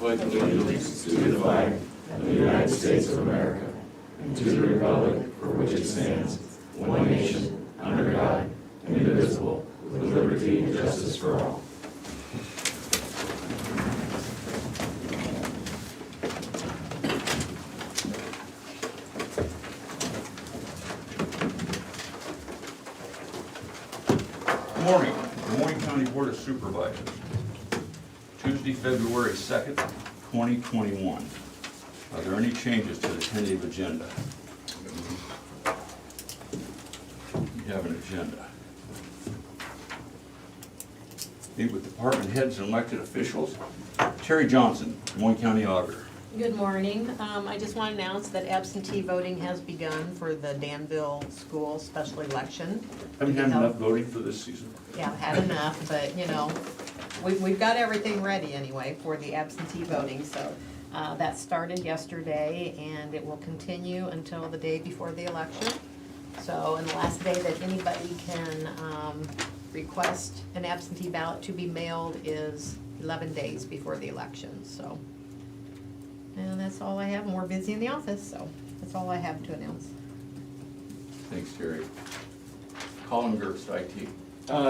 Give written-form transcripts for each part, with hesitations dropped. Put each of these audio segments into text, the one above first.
pledge allegiance to the flag of the United States of America and to the republic for which it stands, one nation, under God, indivisible, with liberty and justice for all. Good morning, the Moines County Board of Supervisors. Tuesday, February 2nd, 2021. Are there any changes to the tentative agenda? We have an agenda. Meet with department heads and elected officials. Terry Johnson, Moines County Auditor. Good morning. I just want to announce that absentee voting has begun for the Danville School special election. Haven't had enough voting for this season. Yeah, I've had enough, but you know, we've got everything ready anyway for the absentee voting. So that started yesterday and it will continue until the day before the election. So, and the last day that anybody can request an absentee ballot to be mailed is 11 days before the election, so. And that's all I have, and we're busy in the office, so that's all I have to announce. Thanks, Terry. Colin Gerst, IT.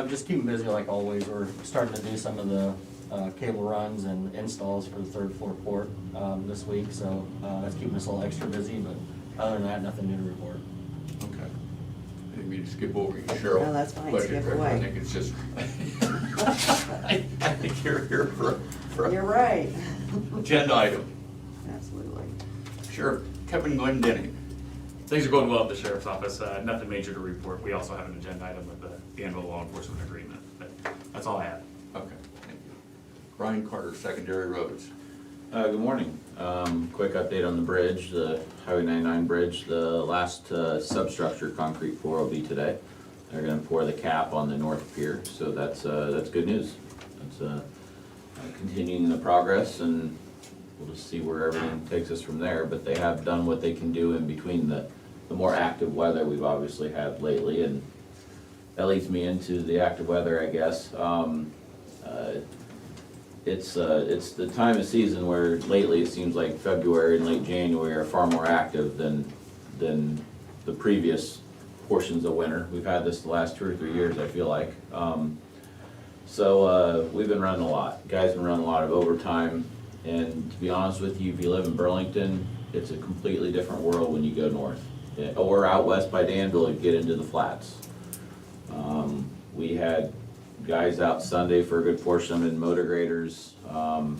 Just keeping busy like always. We're starting to do some of the cable runs and installs for the third floor port this week, so that's keeping us a little extra busy, but other than that, nothing new to report. Okay. I didn't mean to skip over you, Cheryl. No, that's fine. Budget Skip director. away. I think it's just, I think you're here for You're right. agenda item. Absolutely. Sheriff Kevin Glendenning. Things are going well at the sheriff's office, nothing major to report. We also have an agenda item with the Danville Law Enforcement Agreement, but that's all I have. Okay, thank you. Brian Carter, Secondary Roads. Good morning. Quick update on the bridge, the Highway 99 bridge. The last substructure concrete pour will be today. They're going to pour the cap on the north pier, so that's good news. That's continuing the progress, and we'll just see where everything takes us from there. But they have done what they can do in between the more active weather we've obviously had lately, and that leads me into the active weather, I guess. It's the time of season where lately it seems like February and late January are far more active than the previous portions of winter. We've had this the last 2 or 3 years, I feel like. So we've been running a lot. Guys been running a lot of overtime, and to be honest with you, if you live in Burlington, it's a completely different world when you go north. Or out west by Danville and get into the flats. We had guys out Sunday for a good portion of them in motor graders, and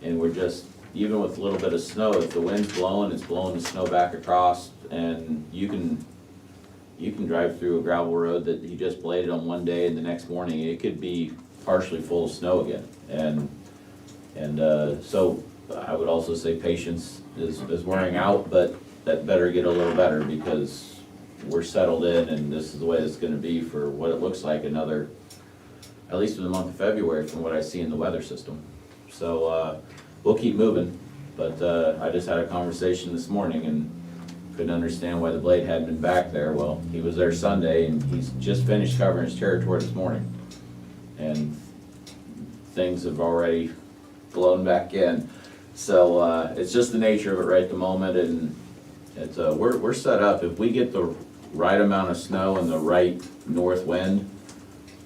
we're just, even with a little bit of snow, if the wind's blowing, it's blowing the snow back across, and you can drive through a gravel road that he just bladed on one day, and the next morning it could be partially full of snow again. And so I would also say patience is wearing out, but that better get a little better, because we're settled in, and this is the way it's gonna be for what it looks like another, at least for the month of February from what I see in the weather system. So we'll keep moving, but I just had a conversation this morning and couldn't understand why the blade hadn't been back there. Well, he was there Sunday, and he's just finished covering his territory this morning. And things have already blown back in. So it's just the nature of it right at the moment, and it's we're set up. If we get the right amount of snow and the right north wind,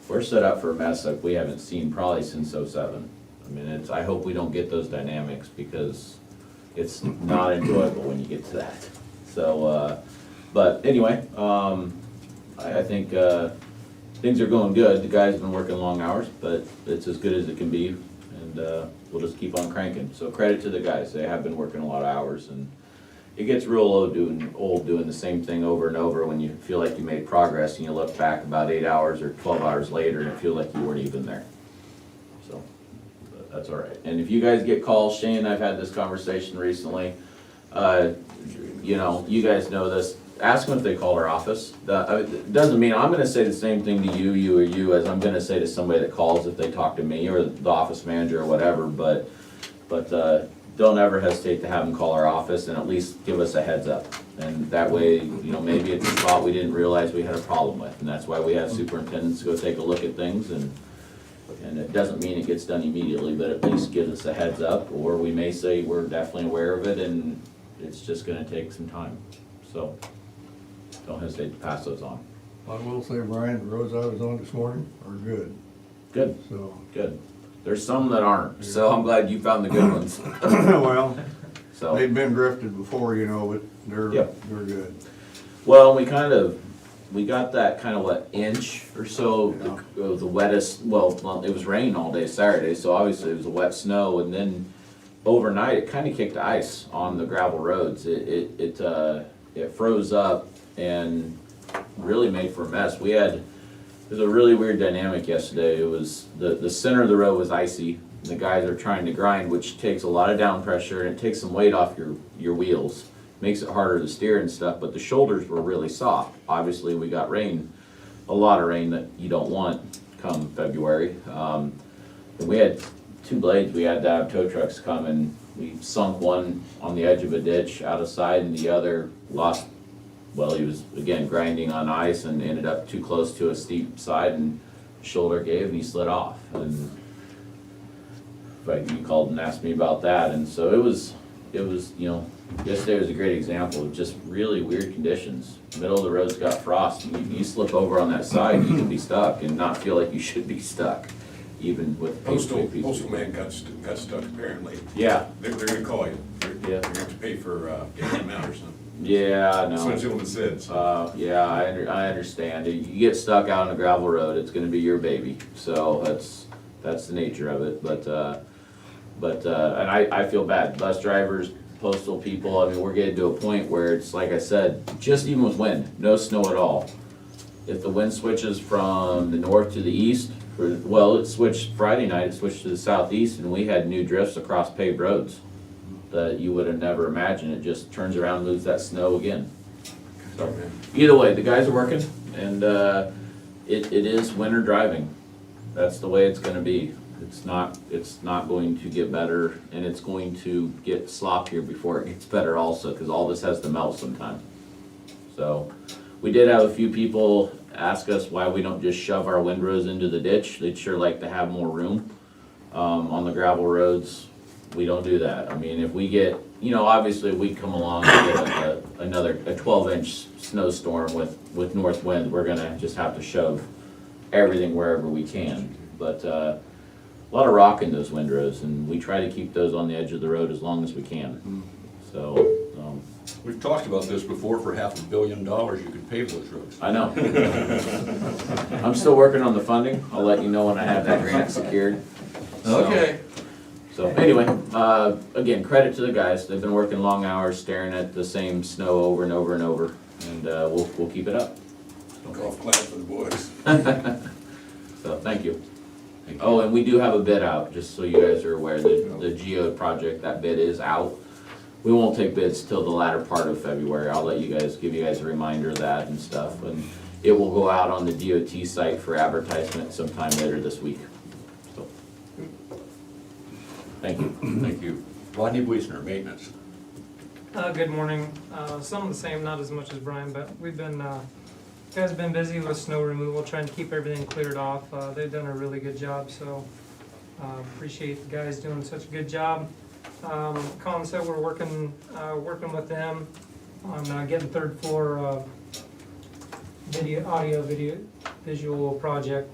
we're set up for a mess like we haven't seen probably since '07. I mean, I hope we don't get those dynamics, because it's not enjoyable when you get to that. So, but anyway, I think things are going good. The guys have been working long hours, but it's as good as it can be, and we'll just keep on cranking. So credit to the guys. They have been working a lot of hours, and it gets real old doing the same thing over and over when you feel like you made progress and you look back about 8 hours or 12 hours later and it feels like you weren't even there. So but that's all right. And if you guys get calls, Shane, I've had this conversation recently. You know, you guys know this. Ask them if they call our office. It doesn't mean I'm going to say the same thing to you as I'm going to say to somebody that calls if they talk to me or the office manager or whatever. But don't ever hesitate to have them call our office and at least give us a heads up. And that way, you know, maybe it's a spot we didn't realize we had a problem with. And that's why we have superintendents go take a look at things. And And it doesn't mean it gets done immediately, but at least gives us a heads up, or we may say we're definitely aware of it and it's just gonna take some time. So, don't hesitate to pass those on. I will say, Brian, the roads I was on this morning are good, Good, so. good. There's some that aren't, so I'm glad you found the good ones. Well, So, they've been drifted before, you know, but Yep. they're good. well, we got that kind of what, inch or so of the wettest, well, it was rain all day Saturday, so obviously it was a wet snow, and then overnight, it kind of kicked ice on the gravel roads. It froze up and really made for a mess. It was a really weird dynamic yesterday. It was, the center of the road was icy. The guys are trying to grind, which takes a lot of down pressure and it takes some weight off your wheels. Makes it harder to steer and stuff, but the shoulders were really soft. Obviously, we got rain, a lot of rain that you don't want come February. And we had 2 blades, we had to have tow trucks come, and we sunk one on the edge of a ditch out of sight, and the other lost, well, he was again grinding on ice and ended up too close to a steep side, and shoulder gave and he slid off. And like, you called and asked me about that, and so it was, you know, yesterday was a great example of just really weird conditions. Middle of the road's got frost, you slip over on that side, you can be stuck and not feel like you should be stuck, even with Postal people. man got stuck apparently. Yeah, They're gonna call you. Yeah. You're gonna have to pay for, getting them out or something. yeah, That's what the no. gentleman said, so. Yeah, I understand. You get stuck out on a gravel road, it's gonna be your baby, so that's the nature of it, but and I feel bad, bus drivers, postal people, I mean, we're getting to a point where it's, like I said, just even with wind, no snow at all. If the wind switches from the north to the east, well, it switched Friday night, it switched to the southeast, and we had new drifts across paved roads that you would have never imagined. It just turns around and moves that snow again. So, either way, the guys are working, and it is winter driving. That's the way it's gonna be. It's not going to get better, and it's going to get sloppier before it gets better also, because all this has to melt sometime. So, we did have a few people ask us why we don't just shove our windrows into the ditch. They'd sure like to have more room. On the gravel roads, we don't do that. I mean, if we get, you know, obviously we come along and get another 12-inch snowstorm with north wind, we're gonna just have to shove everything wherever we can. But a lot of rock in those windrows, and we try to keep those on the edge of the road as long as we can. So, We've talked about this before. For $500 million, you could pave those roads. I know. I'm still working on the funding. I'll let you know when I have that grant secured. So anyway, again, credit to the guys. They've been working long hours, staring at the same snow over and over and over, and we'll keep it up. Golf clap for the boys. So thank you. Oh, and we do have a bid out, just so you guys are aware. The geode project, that bid is out. We won't take bids till the latter part of February. I'll give you guys a reminder of that and stuff. And it will go out on the DOT site for advertisement sometime later this week. So, thank you. Thank you. Rodney Wiesner, maintenance. Good morning. Some of the same, not as much as Brian, but we've been, guys have been busy with snow removal, trying to keep everything cleared off. They've done a really good job, so appreciate the guys doing such a good job. Colin said we're working with them on getting third floor audio, visual project,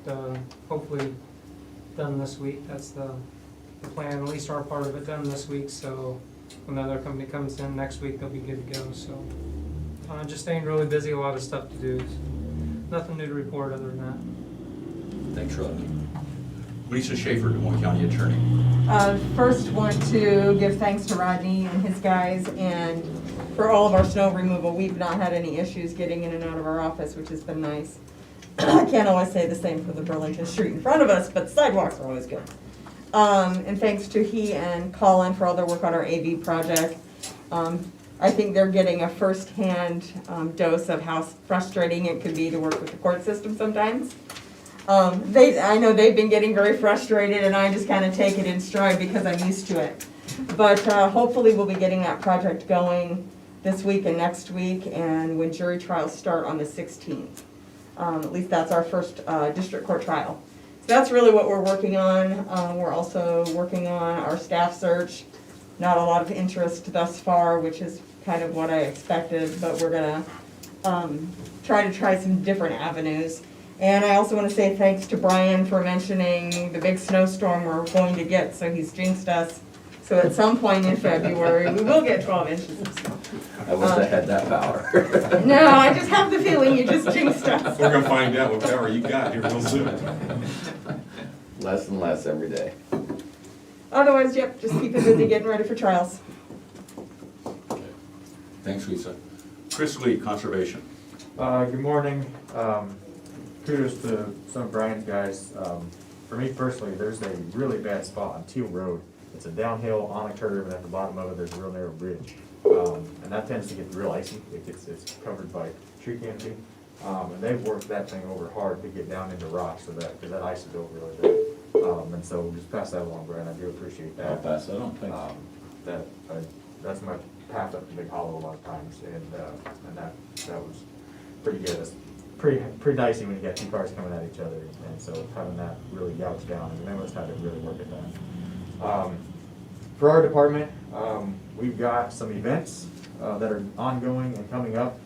hopefully done this week. That's the plan, at least our part of it done this week, so when the other company comes in next week, they'll be good to go, so. Just staying really busy, a lot of stuff to do. Nothing new to report other than that. Thanks, Rodney. Lisa Schaefer, Des Moines County Attorney. First, want to give thanks to Rodney and his guys, and for all of our snow removal. We've not had any issues getting in and out of our office, which has been nice. I can't always say the same for the Burlington Street in front of us, but the sidewalks are always good. And thanks to he and Colin for all their work on our AV project. I think they're getting a first-hand dose of how frustrating it can be to work with the court system sometimes. I know they've been getting very frustrated, and I just kind of take it in stride because I'm used to it. But hopefully we'll be getting that project going this week and next week, and when jury trials start on the 16th. At least that's our first district court trial. that's really what we're working on. We're also working on our staff search. Not a lot of interest thus far, which is kind of what I expected, but we're gonna try some different avenues. And I also want to say thanks to Brian for mentioning the big snowstorm we're going to get, so he's jinxed us. So at some point in February, we will get 12 inches of snow. I wish I had that power. No, I just have the feeling you just jinxed us. We're gonna find out what power you got here real soon. Less and less every day. Otherwise, yep, just keep it busy getting ready for trials. Thanks, Lisa. Chris Lee, Conservation. Good morning. Kudos to some of Brian's guys. For me personally, there's a really bad spot on Teal Road. It's a downhill on a curve, and at the bottom of it, there's a real narrow bridge. And that tends to get real icy. It's covered by tree canopy. And they've worked that thing over hard to get down into rock, because that ice is over really bad. And so just pass that along, Brian. I do appreciate that. I'll pass that on, thanks. That's my path up to Big Hollow a lot of times, and that was pretty good. It's pretty dicey when you got two cars coming at each other, and so having that really gouged down, and they must have to really work at that. For our department, we've got some events that are ongoing and coming up.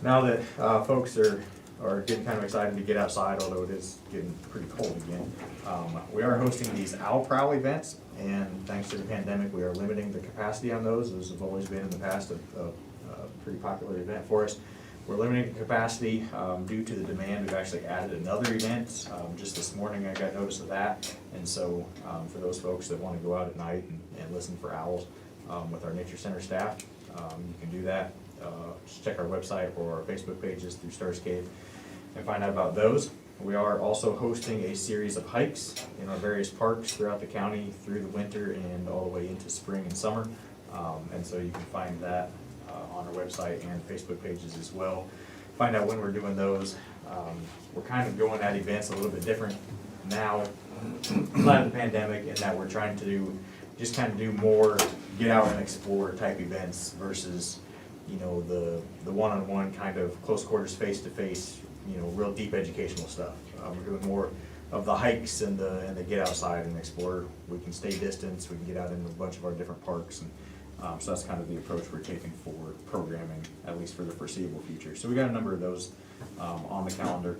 Now that folks are getting kind of excited to get outside, although it is getting pretty cold again. We are hosting these Owl Prowl events, and thanks to the pandemic, we are limiting the capacity on those. Those have always been in the past a pretty popular event for us. We're limiting the capacity due to the demand. We've actually added another event. Just this morning I got notice of that, and so for those folks that want to go out at night and listen for owls with our Nature Center staff, you can do that. Just check our website or our Facebook pages through Starscape and find out about those. We are also hosting a series of hikes in our various parks throughout the county through the winter and all the way into spring and summer. And so you can find that on our website and Facebook pages as well. Find out when we're doing those. We're kind of going at events a little bit different now, out of the pandemic, in that we're trying to do more get out and explore type events versus, you know, the one-on-one kind of close quarters, face-to-face, you know, real deep educational stuff. We're doing more of the hikes and the get outside and explore. We can stay distance, we can get out into a bunch of our different parks, and so that's kind of the approach we're taking for programming, at least for the foreseeable future. So we got a number of those on the calendar.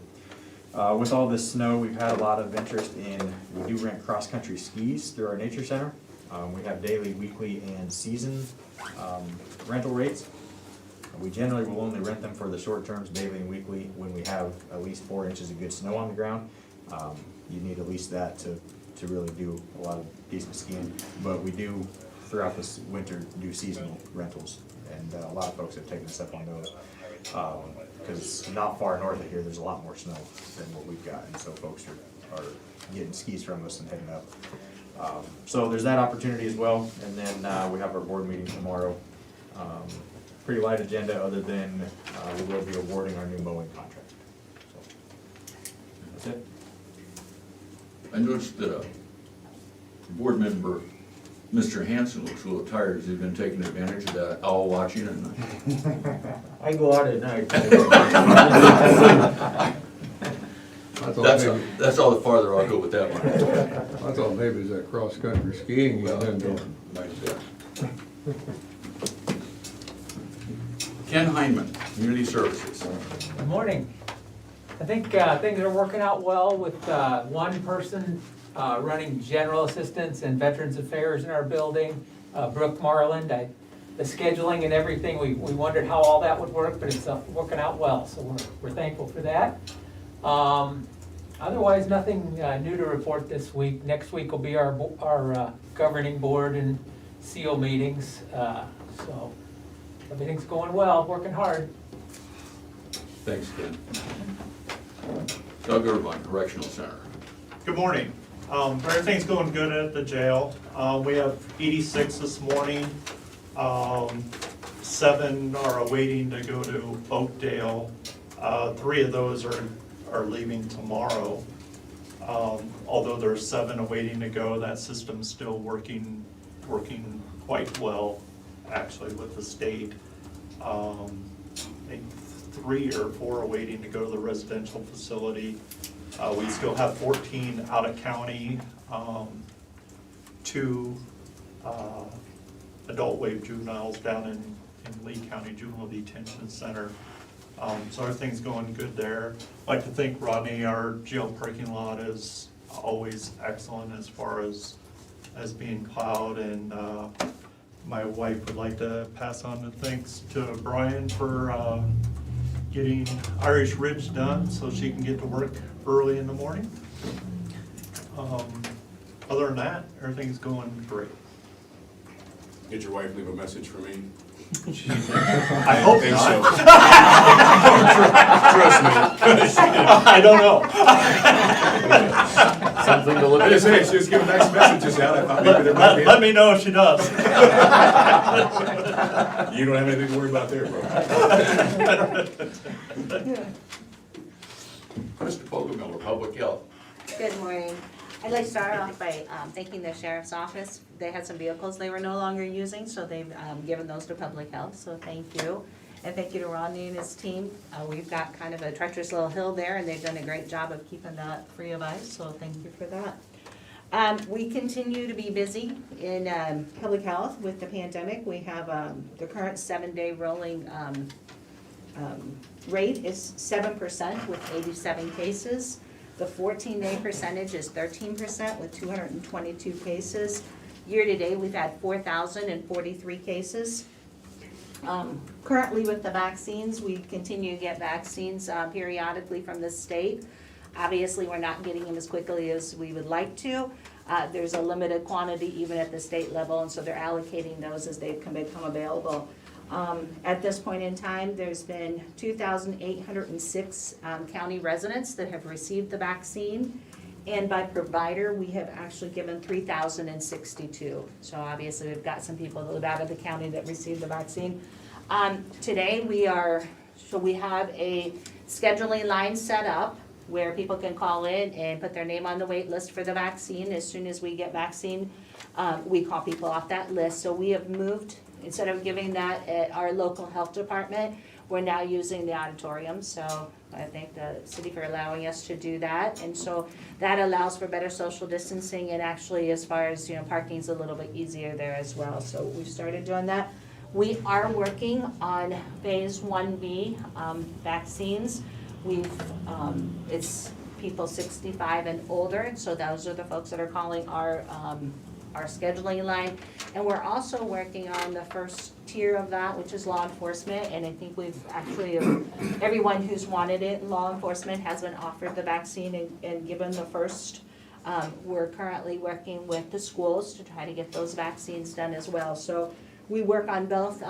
With all this snow, we've had a lot of interest in, we do rent cross-country skis through our Nature Center. We have daily, weekly, and season rental rates. We generally will only rent them for the short terms, daily and weekly, when we have at least 4 inches of good snow on the ground. You need at least that to really do a lot of decent skiing. But we do, throughout this winter, do seasonal rentals, and a lot of folks have taken us up on those. Because not far north of here, there's a lot more snow than what we've got, and so folks are getting skis from us and heading up. So there's that opportunity as well, and then we have our board meeting tomorrow. Pretty light agenda, other than we will be awarding our new mowing contract. So that's it. I noticed that a board member, Mr. Hanson, looks a little tired. Has he been taking advantage of that owl watching at night? I go out at night. That's all the farther I'll go with that one. I thought maybe it was that cross-country skiing you done doing. Ken Heinman, Community Services. Good morning. I think things are working out well with one person running general assistance and veterans affairs in our building, Brooke Marland. The scheduling and everything, we wondered how all that would work, but it's working out well, so we're thankful for that. Otherwise, nothing new to report this week. Next week will be our governing board and CO meetings, so everything's going well, working hard. Thanks, Ken. Doug Irvine, Correctional Center. Good morning. Everything's going good at the jail. We have 86 this morning. 7 are awaiting to go to Oakdale. 3 of those are leaving tomorrow. Although there's 7 awaiting to go, that system's still working quite well, actually, with the state. I think 3 or 4 are waiting to go to the residential facility. We still have 14 out of county, 2 adult wave juveniles down in Lee County Juvenile Detention Center. So everything's going good there. I'd like to thank Rodney. Our jail parking lot is always excellent as far as being plowed, and my wife would like to pass on the thanks to Brian for getting Irish Ridge done so she can get to work early in the morning. Other than that, everything's going great. Did your wife leave a message for me? I hope think not. Trust me. I don't know. Something to look I just say, she was giving nice messages out, I thought maybe there might be. Let me know if she does. You don't have anything to worry about there, bro. Mr. Fogelmiller, Public Health. Good morning. I'd like to start off by thanking the sheriff's office. They had some vehicles they were no longer using, so they've given those to public health, so thank you. And thank you to Rodney and his team. We've got kind of a treacherous little hill there, and they've done a great job of keeping that free of ice, so thank you for that. We continue to be busy in public health with the pandemic. We have the current 7-day rolling rate is 7% with 87 cases. The 14-day percentage is 13% with 222 cases. Year-to-date, we've had 4,043 cases. Currently with the vaccines, we continue to get vaccines periodically from the state. Obviously, we're not getting them as quickly as we would like to. There's a limited quantity even at the state level, and so they're allocating those as they become available. At this point in time, there's been 2,806 county residents that have received the vaccine. And by provider, we have actually given 3,062. So obviously, we've got some people that live out of the county that received the vaccine. Today, we have a scheduling line set up where people can call in and put their name on the wait list for the vaccine. As soon as we get vaccine, we call people off that list. So we have moved, instead of giving that at our local health department, we're now using the auditorium. So I thank the city for allowing us to do that. And so that allows for better social distancing, and actually as far as, parking's a little bit easier there as well. So we've started doing that. We are working on phase 1B vaccines. It's people 65 and older, so those are the folks that are calling our scheduling line. And we're also working on the first tier of that, which is law enforcement, and I think we've actually, everyone who's wanted it in law enforcement has been offered the vaccine and given the first. We're currently working with the schools to try to get those vaccines done as well. So we work on both,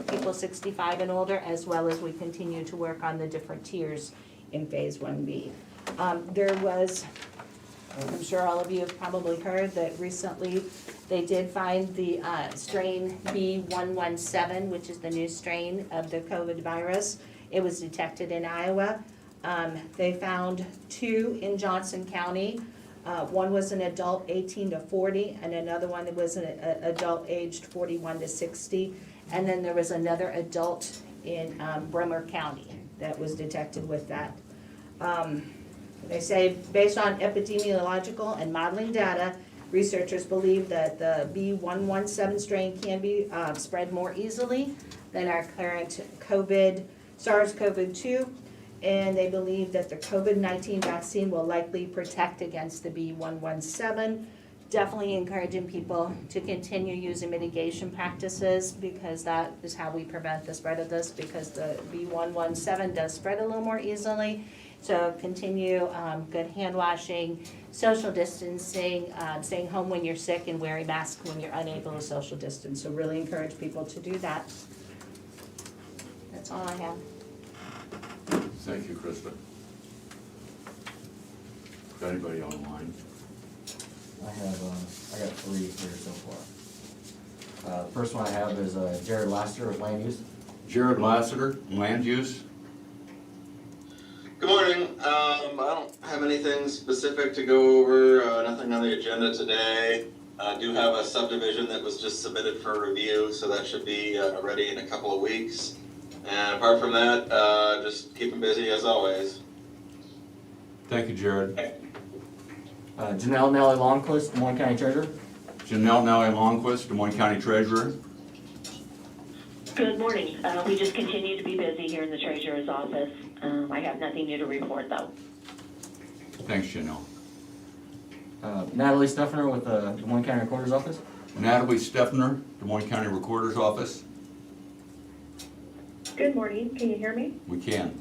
people 65 and older, as well as we continue to work on the different tiers in phase 1B. There was, I'm sure all of you have probably heard that recently they did find the strain B117, which is the new strain of the COVID virus. It was detected in Iowa. They found 2 in Johnson County. One was an adult 18 to 40, and another one that was an adult aged 41 to 60. And then there was another adult in Bremer County that was detected with that. They say, based on epidemiological and modeling data, researchers believe that the B117 strain can be spread more easily than our current SARS-CoV-2, and they believe that the COVID-19 vaccine will likely protect against the B117. Definitely encouraging people to continue using mitigation practices, because that is how we prevent the spread of this, because the B117 does spread a little more easily. So continue good hand washing, social distancing, staying home when you're sick, and wearing masks when you're unable to social distance. So really encourage people to do that. That's all I have. Thank you, Krista. Got anybody online? I got 3 here so far. The first one I have is Jared Lassiter with Land Use. Jared Lassiter, Land Use. Good morning. I don't have anything specific to go over, nothing on the agenda today. I do have a subdivision that was just submitted for review, so that should be ready in a couple of weeks. And apart from that, just keeping busy as always. Thank you, Jared. Janelle Nellie Longquist, Des Moines County Treasurer. Janelle Nellie Longquist, Des Moines County Treasurer. Good morning. We just continue to be busy here in the treasurer's office. I have nothing new to report, though. Thanks, Janelle. Natalie Steffner with the Des Moines County Recorder's Office. Natalie Steffner, Des Moines County Recorder's Office. Good morning, can you hear me? We can.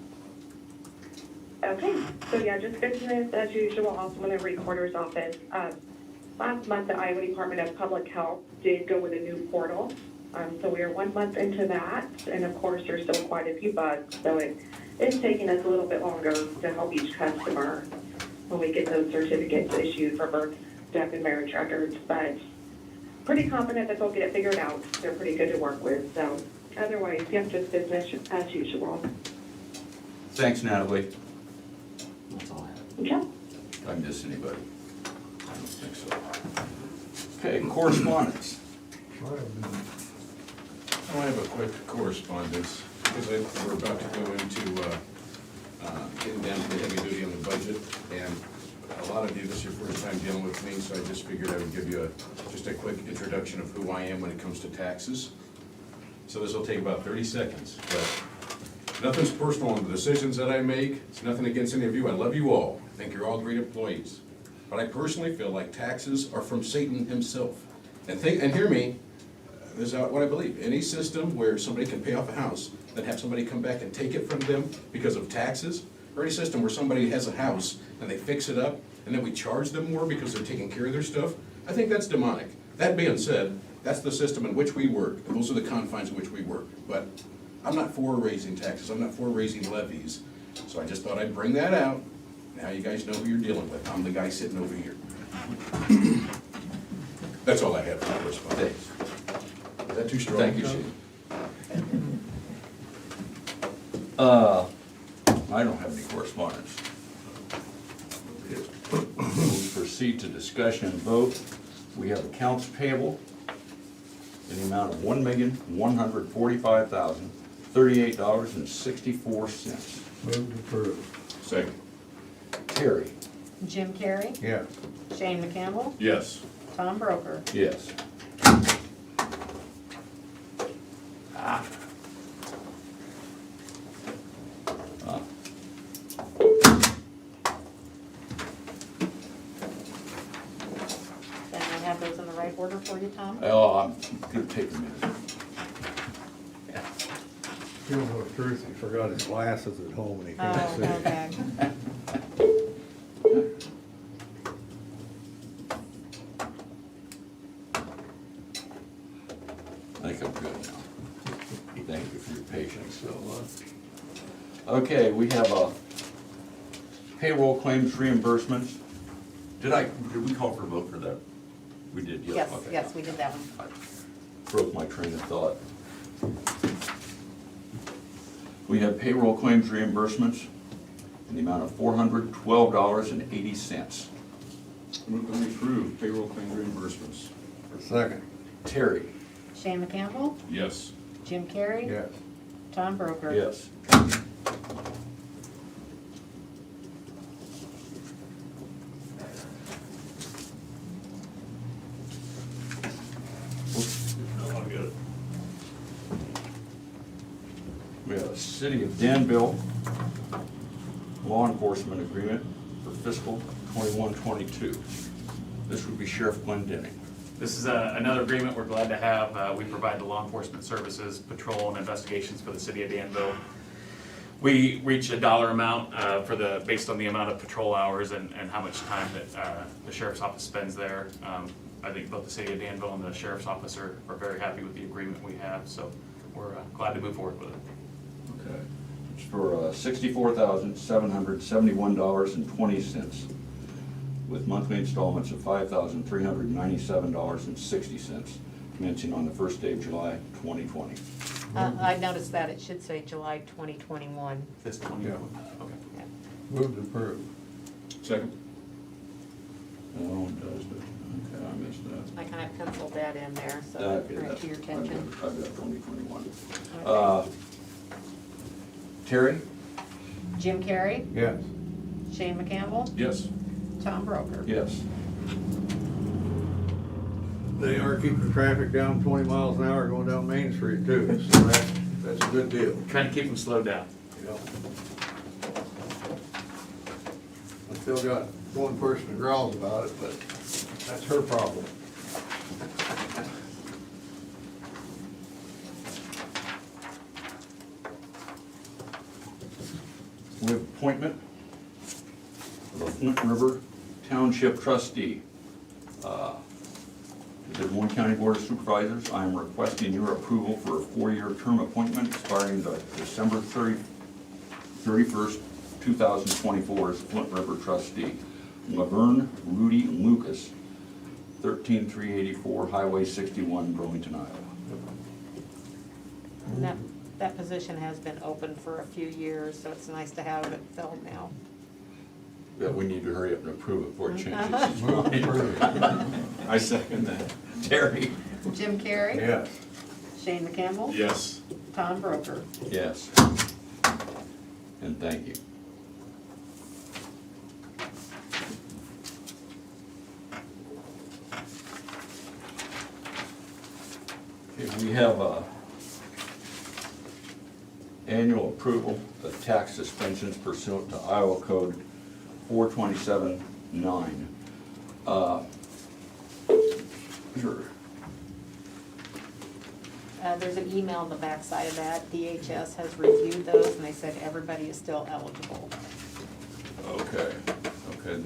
Okay, so yeah, just business as usual, also in the recorder's office. Last month, the Iowa Department of Public Health did go with a new portal. So we are 1 month into that, and of course, there's still quite a few bugs, so it's taking us a little bit longer to help each customer when we get those certificates issued for birth, death, and marriage records, but pretty confident that they'll get it figured out. They're pretty good to work with, so otherwise, yep, just business as usual. Thanks, Natalie. That's all I have. Yeah. Did I miss anybody? I don't think so. Okay, correspondence. I have a quick correspondence, because we're about to go into getting down to the heavy duty on the budget, and a lot of you, this is your first time dealing with me, so I just figured I would give you just a quick introduction of who I am when it comes to taxes. So this will take about 30 seconds, but nothing's personal in the decisions that I make. It's nothing against any of you. I love you all. I think you're all great employees. But I personally feel like taxes are from Satan himself. And hear me, this is what I believe. Any system where somebody can pay off a house, then have somebody come back and take it from them because of taxes, or any system where somebody has a house and they fix it up and then we charge them more because they're taking care of their stuff, I think that's demonic. That being said, that's the system in which we work, and those are the confines in which we work. But I'm not for raising taxes, I'm not for raising levies, so I just thought I'd bring that out. Now you guys know who you're dealing with. I'm the guy sitting over here. That's all I have for correspondence. Is that too strong? Thank you, Shane. I don't have any correspondence. We'll proceed to discussion and vote. We have accounts payable in the amount of $1,145,038.64. Move to approve. Second. Terry? Jim Carrey, Yes. Shane McCampbell, Yes. Tom Broker. Yes. Then I have those in the right order for you, Tom? Oh, I'm gonna take a minute. You don't know the truth, he forgot his glasses at home and he can't Oh, see. okay. I think I'm good now. Thank you for your patience. So, okay, we have payroll claims reimbursements. Did we call for a vote for that? We did, yes. Yes, Okay. yes, we did that one. I broke my train of thought. We have payroll claims reimbursements in the amount of $412.80. Move that we approve payroll claim reimbursements. Second. Terry? Shane McCampbell, Yes. Jim Carrey. Yes. Tom Broker. Yes. We have a City of Danville law enforcement agreement for fiscal 21-22. This would be Sheriff Glenn Denning. This is another agreement we're glad to have. We provide the law enforcement services, patrol, and investigations for the city of Danville. We reach a dollar amount based on the amount of patrol hours and how much time that the sheriff's office spends there. I think both the city of Danville and the sheriff's office are very happy with the agreement we have, so we're glad to move forward with it. Okay. It's for $64,771.20 with monthly installments of $5,397.60, commencing on the first day of July 2020. I noticed that it should say July 2021. This 2021, okay. Yeah. Move to approve. Second. No, it does, but, okay, I missed that. I kind of penciled that in there, so Okay, bring it to your attention. I've got 2021. Okay. Terry? Jim Carrey, Yes. Shane McCampbell, Yes. Tom Broker. Yes. They are keeping the traffic down 20 miles an hour going down Main Street too, so that's a good deal. Trying to keep them slowed down. You know. I still got one person that growls about it, but that's her problem. We have appointment of the Flint River Township trustee. To the Moines County Board of Supervisors, I am requesting your approval for a 4-year term appointment expiring December 31st, 2024 as Flint River trustee. Laverne Rudy Lucas, 13384 Highway 61, Burlington, Iowa. And that position has been open for a few years, so it's nice to have it filled now. Yeah, we need to hurry up and approve it before it changes its mind. I second that. Terry? Jim Carrey. Yes. Shane McCampbell. Yes. Tom Broker. Yes. And thank you. Okay, we have annual approval of tax suspensions pursuant to Iowa Code 427-9. Sure. There's an email on the backside of that. DHS has reviewed those, and they said everybody is still eligible. Okay, okay, I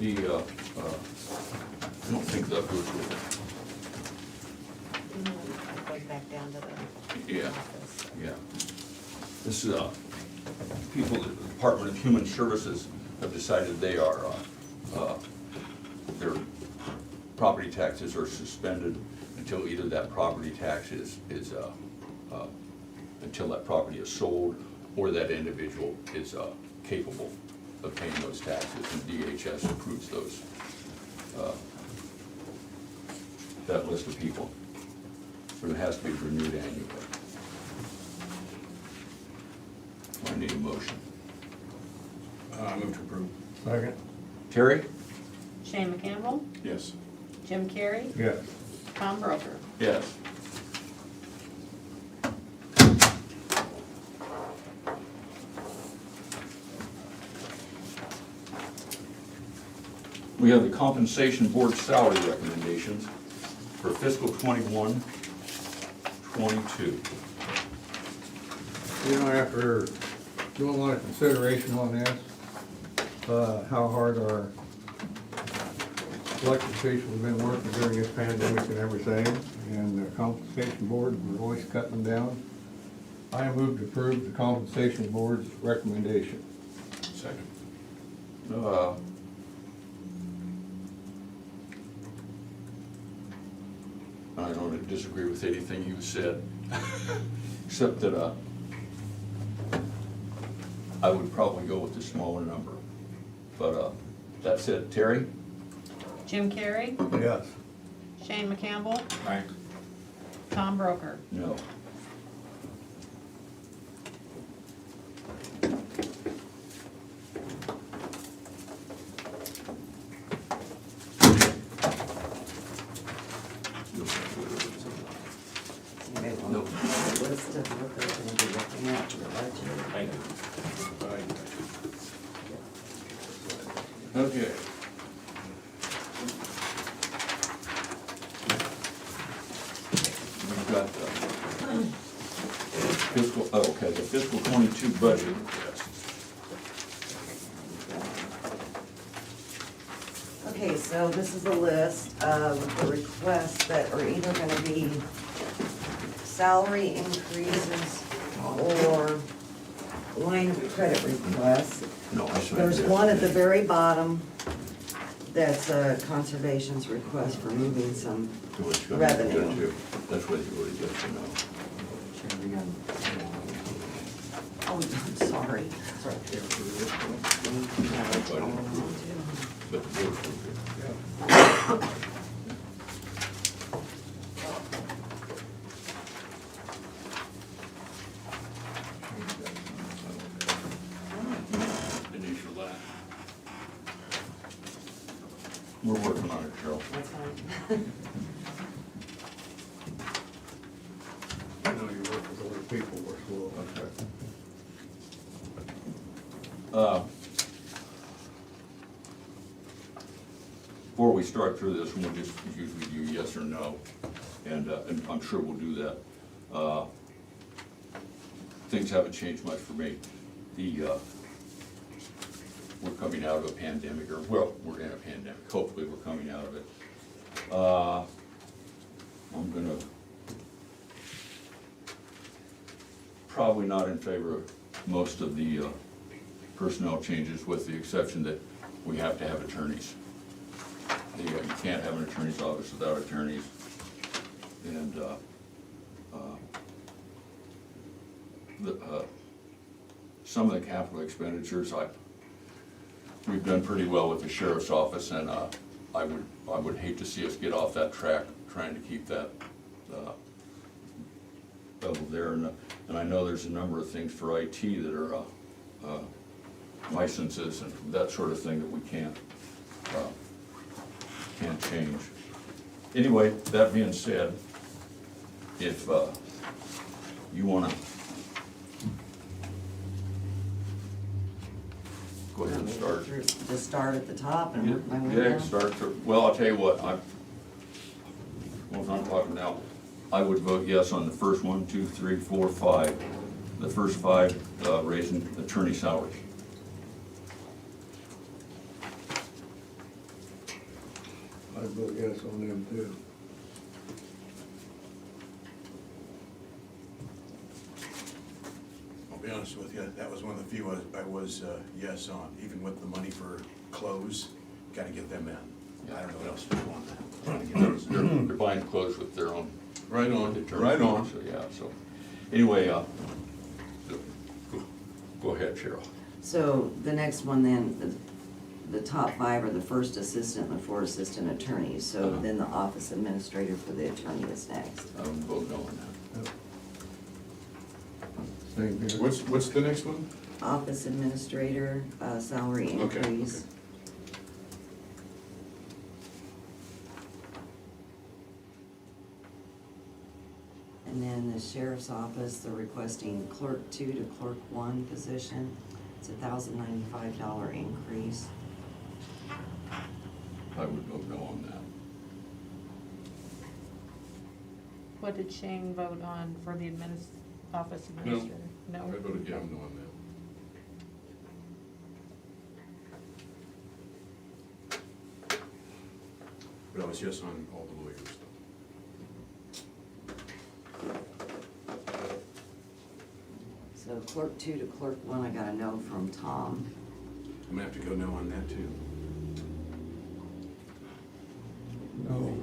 don't think that goes with It goes back down to the Yeah. office. it. Yeah. This is, people at the Department of Human Services have decided they are, their property taxes are suspended until either that property tax is until that property is sold or that individual is capable of paying those taxes, and DHS approves those, that list of people. But it has to be renewed annually. I need a motion. Move to approve. Second? Terry? Shane McCampbell. Yes. Jim Carrey. Yes. Tom Broker. Yes. We have the compensation board salary recommendations for fiscal 21, 22. You know, after doing a lot of consideration on this, how hard our elected officials have been working during this pandemic and everything, and the compensation board, we're always cutting them down. I move to approve the compensation board's recommendation. Second. I don't disagree with anything you said, except that I would probably go with the smaller number. But that said, Terry? Jim Carrey. Yes. Shane McCampbell. Aye. Tom Broker. No. No. List of what they're gonna be looking at for the budget. Thank you. Aye. Okay. We've got the fiscal, oh, okay, the fiscal 22 budget. Okay, so this is a list of the requests that are either gonna be salary increases or line of credit requests. No, I should. There's one at the very bottom that's a conservation's request for moving some revenue. That's what you already get to know. Oh, I'm sorry. But the board approved it. Initial that. We're working on it, Cheryl. That's fine. I know you work with other people, we're slow. Before we start through this, we'll just usually do yes or no, and I'm sure we'll do that. Things haven't changed much for me. We're coming out of a pandemic, or, well, we're in a pandemic. Hopefully, we're coming out of it. I'm gonna, probably not in favor of most of the personnel changes, with the exception that we have to have attorneys. You can't have an attorney's office without attorneys. And some of the capital expenditures, we've done pretty well with the sheriff's office, and I would hate to see us get off that track, trying to keep that level there. And I know there's a number of things for IT that are licenses and that sort of thing that we can't change. Anyway, that being said, if you want to go ahead and start. Just start at the top and work my way Yeah, down. start to, well, I'll tell you what, I'm talking now. I would vote yes on the first 1, 2, 3, 4, 5. The first 5 raising attorney salaries. I'd vote yes on them too. I'll be honest with you, that was one of the few I was yes on, even with the money for clothes, gotta get them in. I don't know what else to do on that. Gotta get those in. They're buying clothes with their own. Right on, attorney. right on. So, yeah, so, anyway, go ahead, Cheryl. So the next one then, the top 5 are the first assistant and the 4 assistant attorneys. So then the office administrator for the attorney is next. I would vote no on that. Same here. What's the next one? Office administrator, salary Okay, increase. And then the sheriff's office, they're requesting clerk 2 to clerk 1 position. It's $1,095 increase. I would vote no on that. What did Shane vote on for the office No. administrator? I voted yeah, no on that. But I was yes on all the lawyers stuff. So clerk 2 to clerk 1, I got a no from Tom. I'm gonna have to go no on that too. No.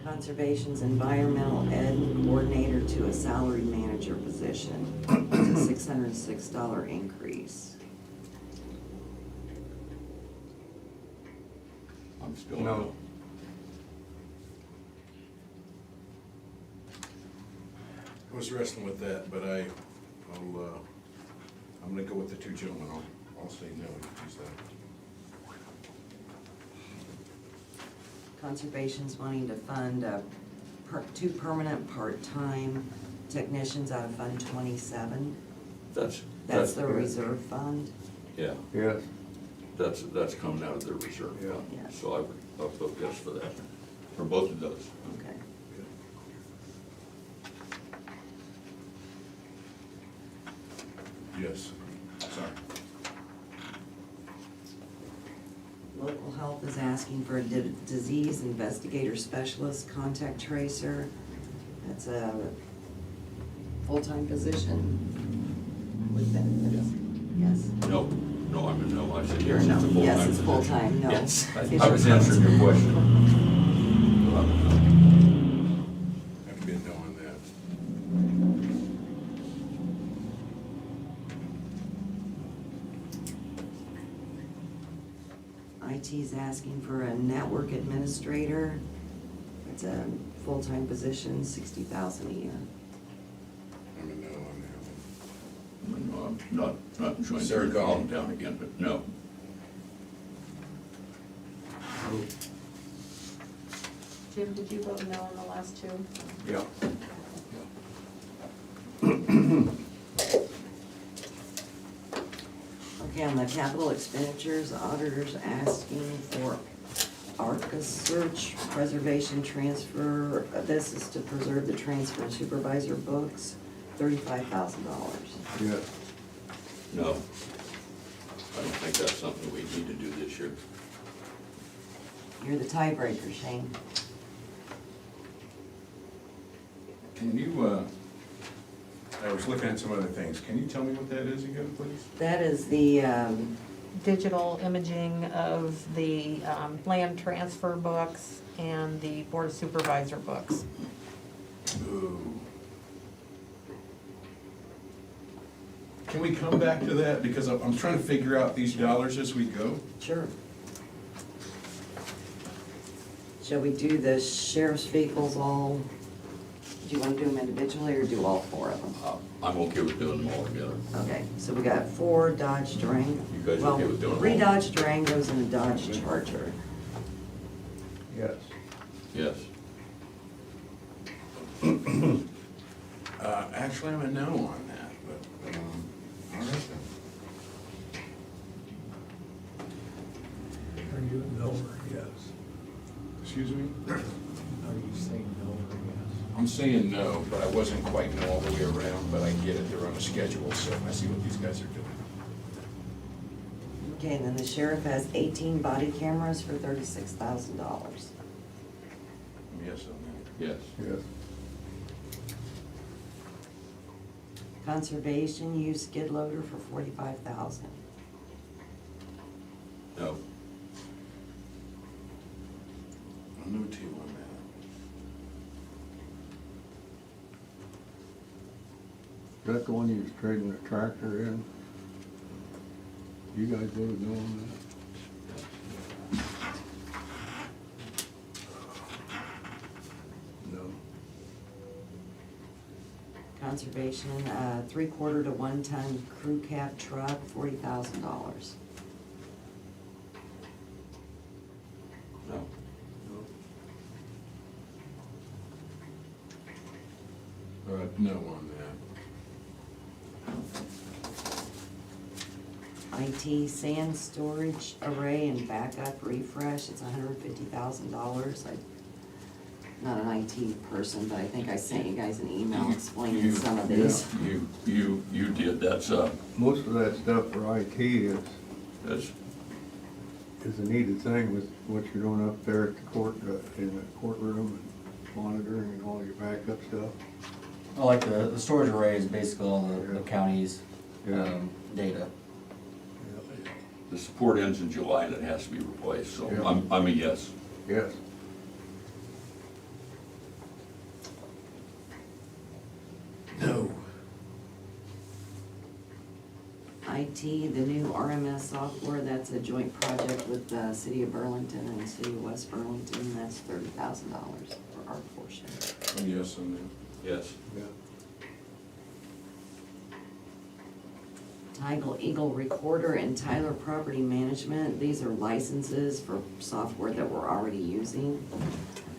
Conservation's environmental ed coordinator to a salary manager position. It's a $606 increase. I'm still No. no. I was wrestling with that, but I'm gonna go with the 2 gentlemen. I'll say no and use that. Conservation's wanting to fund 2 permanent part-time technicians out of Fund 27. That's their reserve fund. Yeah, Yes. that's coming out of their reserve Yeah. fund. Yeah. So I would vote yes for that, for both of those. Okay. Yes. Sorry. Local health is asking for a disease investigator specialist contact tracer. That's a full-time position with benefits. Yes. No, I'm a no. I said You're yes, a it's a no. full-time Yes, it's position. full-time, no. Yes, I Official was answering your question. Have to be a no on that. IT's asking for a network administrator. It's a full-time position, $60,000 a year. I'm a no on that one. No, I'm not joining Sarah the column Collins. down again, but no. Jim, did you vote no on the last two? Yeah. Okay, on the capital expenditures, the auditor's asking for ARCA search preservation transfer. This is to preserve the transfer supervisor books, $35,000. Yes. No. I don't think that's something we need to do this year. You're the tiebreaker, Shane. Can you, I was looking at some other things. Can you tell me what that is again, please? That is the, Digital imaging of the land transfer books and the board of supervisor books. Ooh. Can we come back to that? Because I'm trying to figure out these dollars as we go. sure. Shall we do the sheriff's vehicles all, do you want to do them individually or do all four of them? I'm okay with doing them all together. Okay, so we got 4 Dodge Durango. You guys okay with doing them all? 3 Dodge Durangos and a Dodge Charger. Yes. Yes. Actually, I'm a no on that, but, all right then. Are you no or yes? Excuse me? Are you saying no or yes? I'm saying no, but I wasn't quite no all the way around, but I get it, they're on a schedule, so I see what these guys are doing. Okay, and then the sheriff has 18 body cameras for $36,000. Yes on that. Yes. Yes. Conservation used skid loader for $45,000. No. No two on that. Is that the one you was trading the tractor in? You guys voted no on that? No. Conservation, 3/4 to 1 ton crew cab truck, $40,000. No. No on that. IT sand storage array and backup refresh, it's $150,000. I'm not an IT person, but I think I sent you guys an email explaining some of these. You did, that's, Most of that stuff for IT is that's, a needed thing with what you're doing up there at the court, in the courtroom and monitoring and all your backup stuff. I like the storage array is basically all the county's data. the support ends in July and it has to be replaced, so Yeah. I'm a yes. Yes. No. IT, the new RMS software, that's a joint project with the city of Burlington and the city of West Burlington, that's $30,000 for our portion. I'm yes on that. Yes. Yeah. Eagle Recorder and Tyler Property Management, these are licenses for software that we're already using.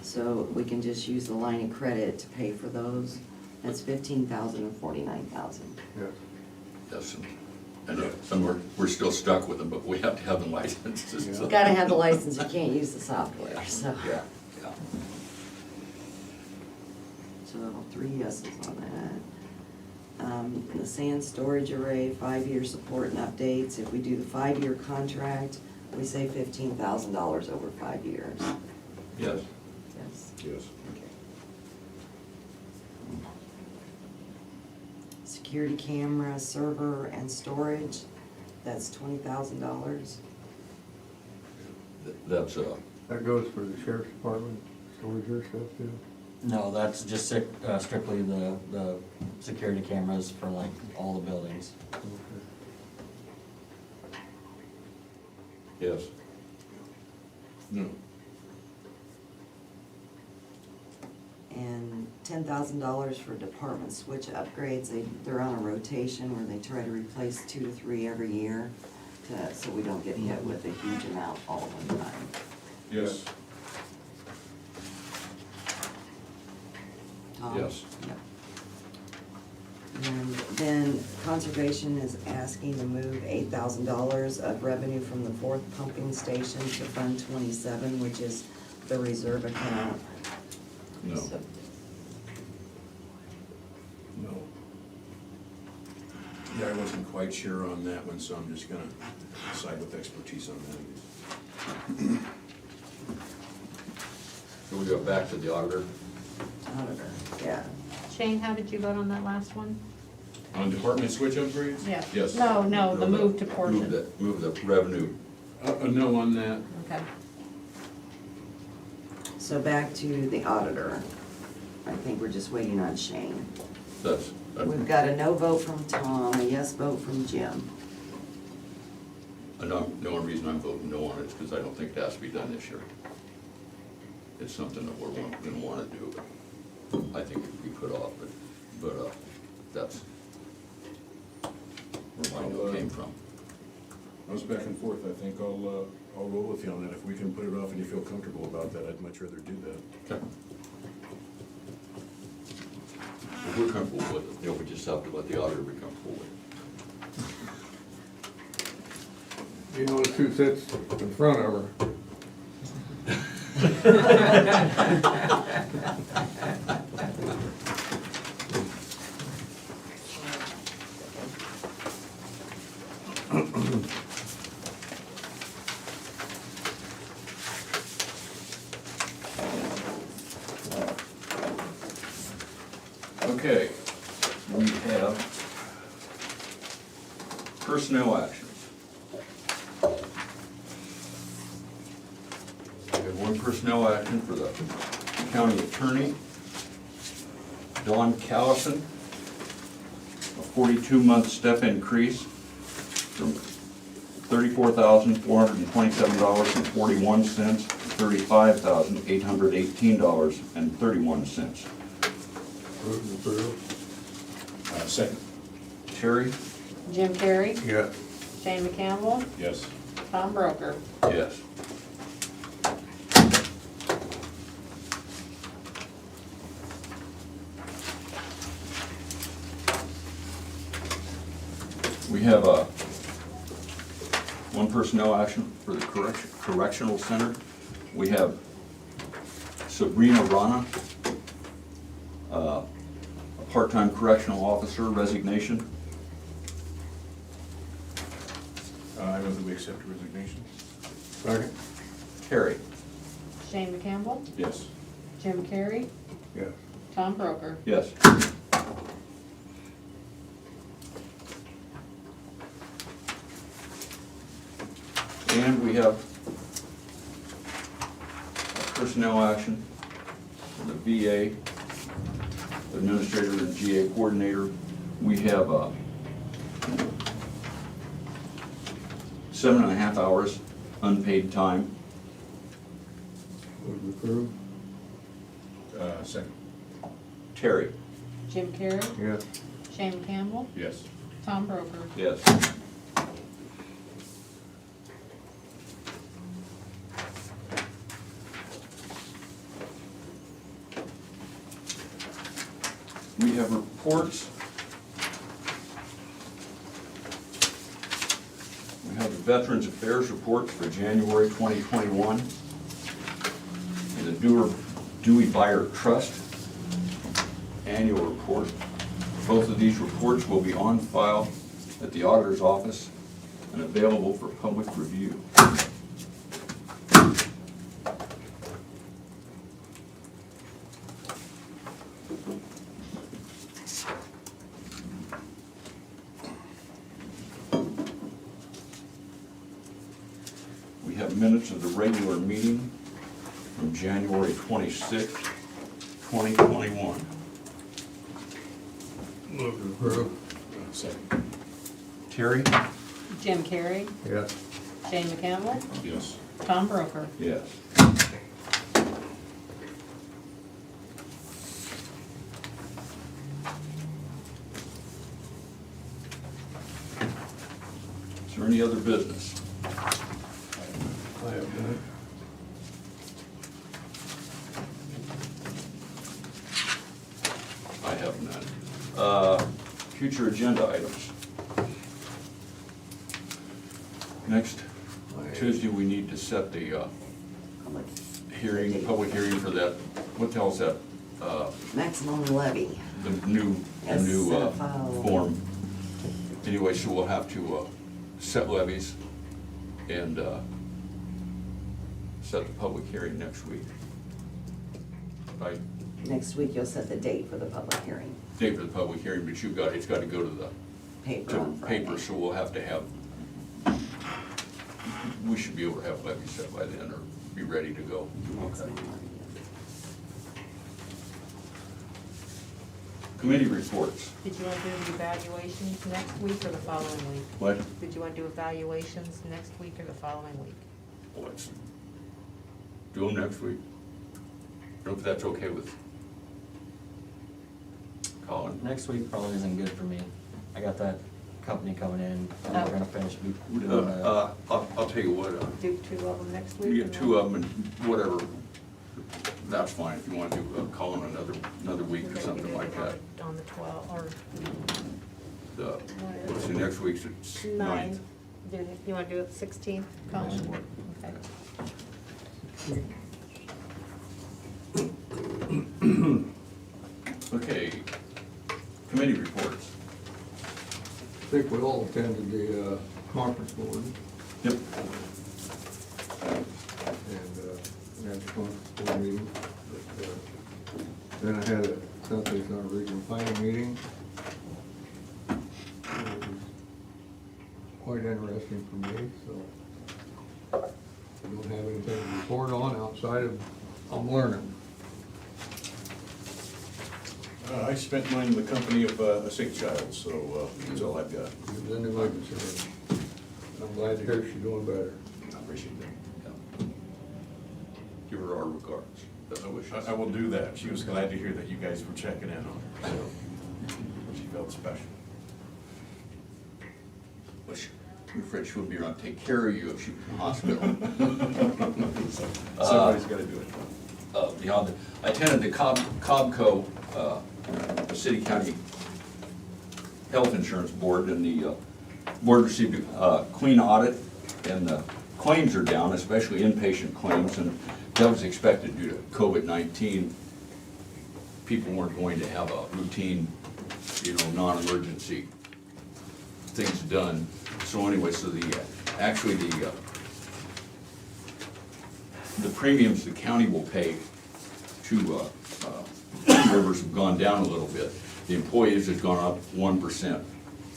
So we can just use the line of credit to pay for those. That's $15,000 and $49,000. Yes. Yes, and we're still stuck with them, but we have to have the licenses. Yeah. so- You gotta have the license, you can't use the software, so. Yeah, yeah. So 3 yeses on that. The sand storage array, 5-year support and updates. If we do the 5-year contract, we save $15,000 over 5 years. Yes. Yes. Yes. Security camera, server, and storage, that's $20,000. That's, That goes for the sheriff's department, storage your stuff too? No, that's just strictly the security cameras for like all the buildings. Okay. yes. No. And $10,000 for department switch upgrades. They're on a rotation where they try to replace 2 to 3 every year, so we don't get hit with a huge amount all at one time. Yes. Tom? Yes. Yep. And then Conservation is asking to move $8,000 of revenue from the 4th pumping station to Fund 27, which is the reserve account. No. So- No. Yeah, I wasn't quite sure on that one, so I'm just gonna side with expertise on that. So we go back to the auditor. Auditor, yeah. Shane, how did you vote on that last one? On department switch upgrades? Yeah. Yes. No, the move to portion. Move the revenue. No on that. Okay. So back to the auditor. I think we're just waiting on Shane. That's, We've got a no vote from Tom, a yes vote from Jim. the only reason I'm voting no on it is because I don't think it has to be done this year. It's something that we're gonna wanna do. I think it could be put off, but that's where my no came from. I was back and forth. I think I'll roll with you on that. If we can put it off and you feel comfortable about that, I'd much rather do that. Okay. If we're comfortable with it, we just have to let the auditor be comfortable with it. You notice who sits in front of her? Okay, we have personnel actions. We have one personnel action for the county attorney, Don Callison, a 42-month step increase from $34,427.41 to $35,818.31. Move to approve. Second. Terry? Jim Carrey, Yes. Shane McCampbell, Yes. Tom Broker. Yes. We have one personnel action for the correctional center. We have Sabrina Rana, a part-time correctional officer resignation. I move that we accept her resignation. Second. Terry? Shane McCampbell, Yes. Jim Carrey, Yes. Tom Broker. Yes. And we have a personnel action for the VA administrator and GA coordinator. We have 7.5 hours unpaid time. Move to approve. Second. Jim Terry? Carrey, Yes. Shane McCampbell, Yes. Tom Broker. Yes. We have reports. We have the Veterans Affairs reports for January 2021 and the Dewey Buyer Trust annual report. Both of these reports will be on file at the auditor's office and available for public review. We have minutes of the regular meeting from January 26th, 2021. Move to approve. Second. Terry? Jim Carrey, Yes. Shane McCampbell, Yes. Tom Broker. Yes. Is there any other business? I have none. have none. Future agenda items. Next Tuesday, we need to set the public hearing for that, what the hell's that? Maximum levy. The new Yes, set file. form. Anyway, so we'll have to set levies and set the public hearing next week. Right? Next week, you'll set the date for the public hearing. Date for the public hearing, but it's got to go to the Paper on Friday. paper, so we'll have to have, we should be able to have levies set by then or be ready to go. Okay. Committee reports. Did you want to do the evaluations next week or the following week? What? Did you want to do evaluations next week or the following week? Let's do them next week. I don't know if that's okay with Colin. Next week probably isn't good for me. I got that company coming in, and we're gonna finish. I'll tell you what, Do two of them next week? you and get then- two of them and whatever, that's fine. If you want to do Colin another week or Maybe something do like it that. On the 12th, or What's the next week's, it's 9th. You want to do it the 16th, Colin? Okay. Okay, committee reports. I think we all attended the conference board. Yep. And we had the conference board meeting. But, then I had a Southeast Iowa Regional Planning meeting. It was quite interesting for me, so I don't have anything to report on outside of I'm learning. I spent mine in the company of a sick child, so that's all I've got. It was in the emergency room. I'm glad to hear she's doing better. I appreciate that. Yeah. Give her our regards. Best wishes. I will do that. She was glad to hear that you guys were checking in on her, so she felt special. Well, I'm afraid she wouldn't be around to take care of you if she was in the hospital. Somebody's gotta do it. Beyond that, I attended the Cobco, City County Health Insurance Board, and the board received a clean audit, and the claims are down, especially inpatient claims, and that was expected due to COVID-19. People weren't going to have a routine, non-emergency things done. So anyway, so actually the premiums the county will pay to Rivers have gone down a little bit. The employees have gone up 1%,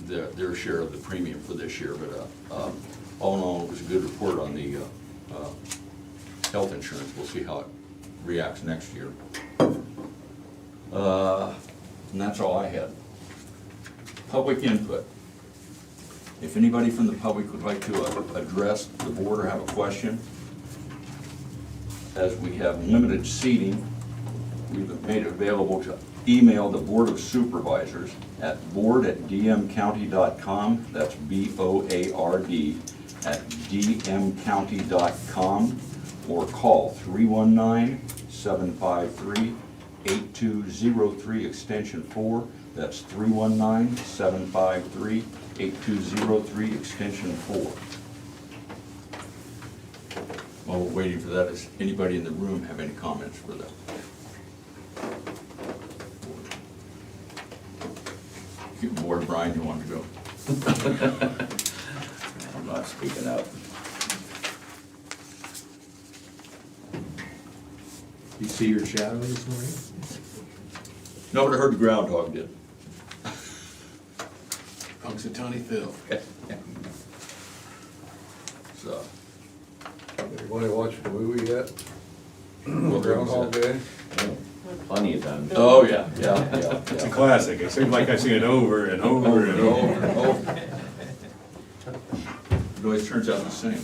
their share of the premium for this year, but all in all, it was a good report on the health insurance. We'll see how it reacts next year. And that's all I had. Public input. If anybody from the public would like to address the board or have a question, as we have limited seating, we've made it available to email the Board of Supervisors at board@dmcounty.com. That's BOARD@dmcounty.com, or call 319-753-8203, extension 4. That's 319-753-8203, extension 4. While we're waiting for that, does anybody in the room have any comments for that? Board, Brian, you want to go? I'm not speaking up. You see your shadow this morning? No, but I heard the groundhog did. Punxsutawney Phil. So, Anybody watched the movie yet? What Groundhog Day? Plenty of times. oh, yeah. It's a classic. It seems like I've seen it over and over and over. It always turns out the same.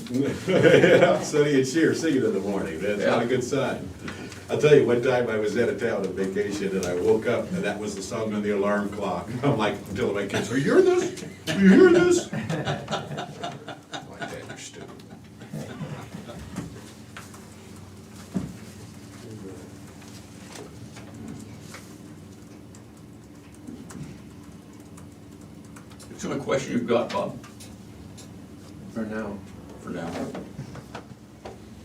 Yeah, Sonny and Cher singing in the morning. That's not a good sign. I'll tell you, one time I was out of town on vacation and I woke up and that was the song on the alarm clock. I'm like, I'm telling my kids, are you hearing this? Are you hearing this? Like that, you're stupid. It's the only question you've got, Bob, For now. for now.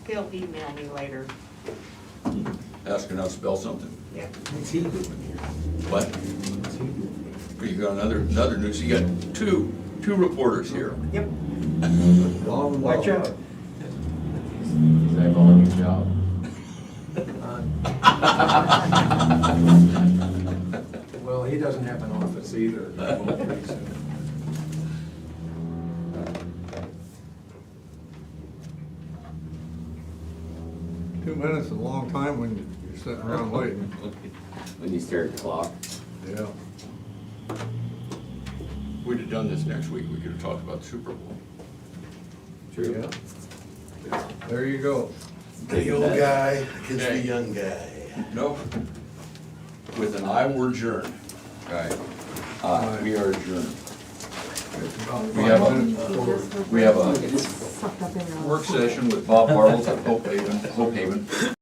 He'll email me later. Asking how to spell something. Yeah. What? You got another news, you got two reporters here. Yep. Long Watch walk. out. Is that all new job? Well, he doesn't have an office either. 2 minutes is a long time when you're sitting around waiting. When you stare at the clock. Yeah. We'd have done this next week, we could have talked about the Super Bowl. True. Yeah. There you go. The old guy against the Okay. young guy. No. With an eye, we're adjourned. Right. We are adjourned. We have a work session with Bob Bartles at Hope Haven.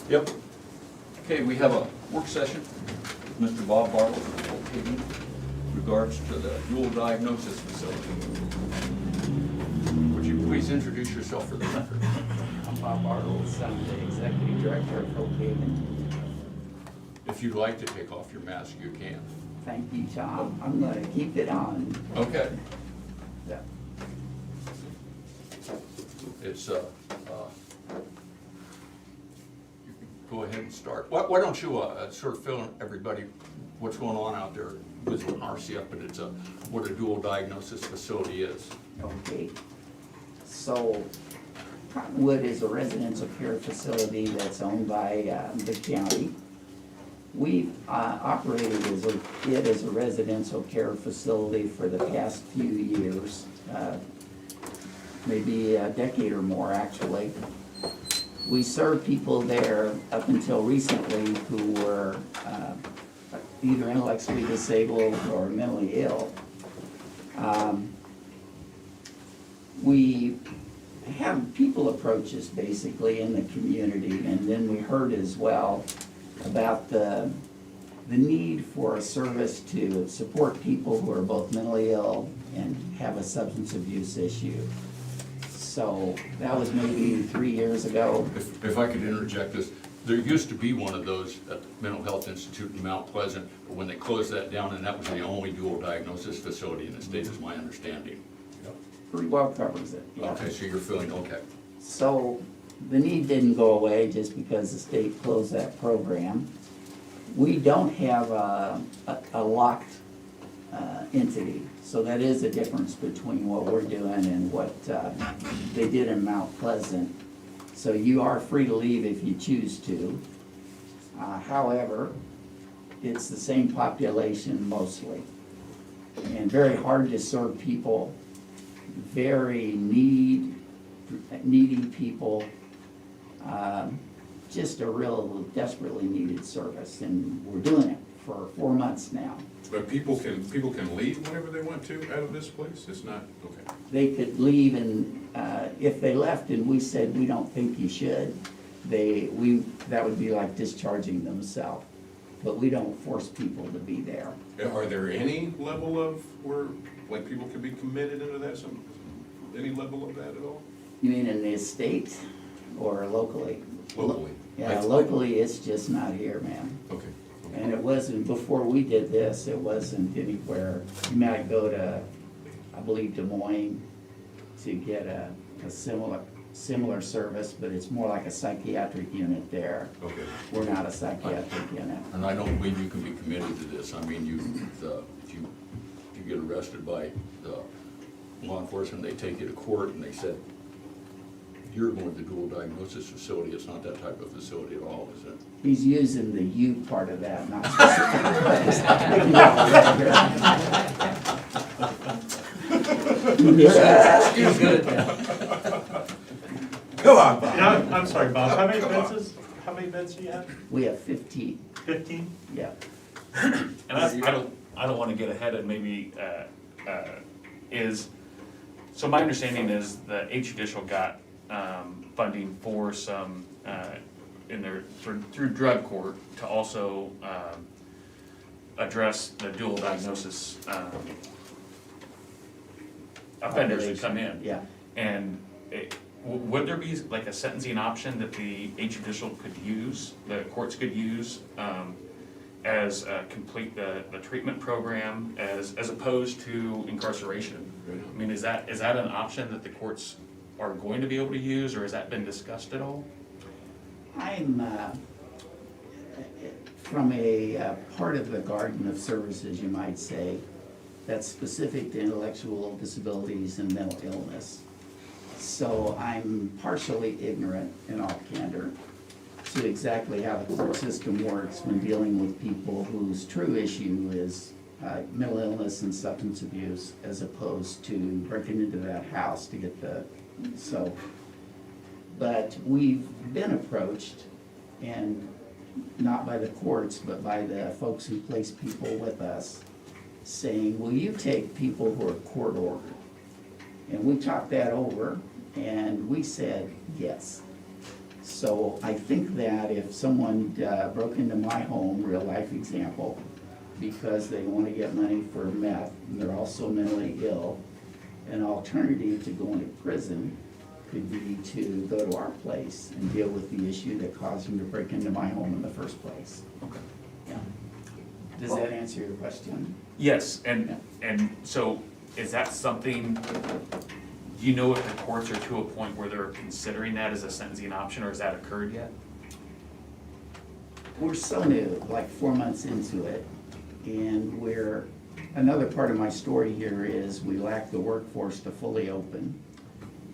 Yep. Okay, we have a work session with Mr. Bob Barlow from Paving regards to the dual diagnosis facility. Would you please introduce yourself for the record? I'm Bob Bartle, I'm the Executive Director of Hope Haven. If you'd like to take off your mask, you can. Thank you, Tom. I'm gonna keep it on. Okay. Yeah. It's, you can go ahead and start. Why don't you sort of fill in everybody what's going on out there with RCF, but it's what a dual diagnosis facility is. Okay. So Cottonwood is a residential care facility that's owned by the county. We've operated as a residential care facility for the past few years, maybe a decade or more actually. We served people there up until recently who were either intellectually disabled or mentally ill. We have people approach us basically in the community, and then we heard as well about the need for a service to support people who are both mentally ill and have a substance abuse issue. So that was maybe 3 years ago. If I could interject this, there used to be one of those at the Mental Health Institute in Mount Pleasant, but when they closed that down, and that was the only dual diagnosis facility in the state, is my understanding. Pretty well covers it, yeah. Okay, so you're feeling okay. So the need didn't go away just because the state closed that program. We don't have a locked entity, so that is a difference between what we're doing and what they did in Mount Pleasant. So you are free to leave if you choose to. However, it's the same population mostly, and very hard to serve people, very needy people, just a real desperately needed service, and we're doing it for 4 months now. But people can leave whenever they want to out of this place? It's not, okay. They could leave, and if they left and we said, we don't think you should, that would be like discharging themselves. But we don't force people to be there. Are there any level of where, like, people can be committed into that, any level of that at all? You mean in the estate or locally? Locally. Yeah, locally, it's just not here, man. Okay. And it wasn't, before we did this, it wasn't anywhere. You might go to, I believe, Des Moines to get a similar service, but it's more like a psychiatric unit there. Okay. We're not a psychiatric unit. And I don't believe you can be committed to this. I mean, if you get arrested by the law enforcement, they take you to court and they said, you're going to the dual diagnosis facility. It's not that type of facility at all, is it? He's using the "you" part of that, not specific. He's good at that. Come on, Bob. Yeah, I'm sorry, Bob, how many beds do you have? We have 15. 15? Yeah. And I don't want to get ahead of maybe, so my understanding is the H Judicial got funding for some, through drug court to also address the dual diagnosis offenders that come in. Yeah. And would there be like a sentencing option that the H Judicial could use, the courts could use, as complete the treatment program as opposed to incarceration? I mean, is that an option that the courts are going to be able to use, or has that been discussed at all? I'm from a part of the garden of services, you might say, that's specific to intellectual disabilities and mental illness. So I'm partially ignorant, in all candor, to exactly how the court system works when dealing with people whose true issue is mental illness and substance abuse, as opposed to breaking into that house to get but we've been approached, and not by the courts, but by the folks who place people with us, saying, will you take people who are court ordered? And we talked that over, and we said yes. So I think that if someone broke into my home, real life example, because they want to get money for meth, and they're also mentally ill, an alternative to going to prison could be to go to our place and deal with the issue that caused them to break into my home in the first place. Okay. Yeah. Does that answer your question? Yes, and so is that something, do you know if the courts are to a point where they're considering that as a sentencing option, or has that occurred yet? We're so new, like 4 months into it, and another part of my story here is we lack the workforce to fully open.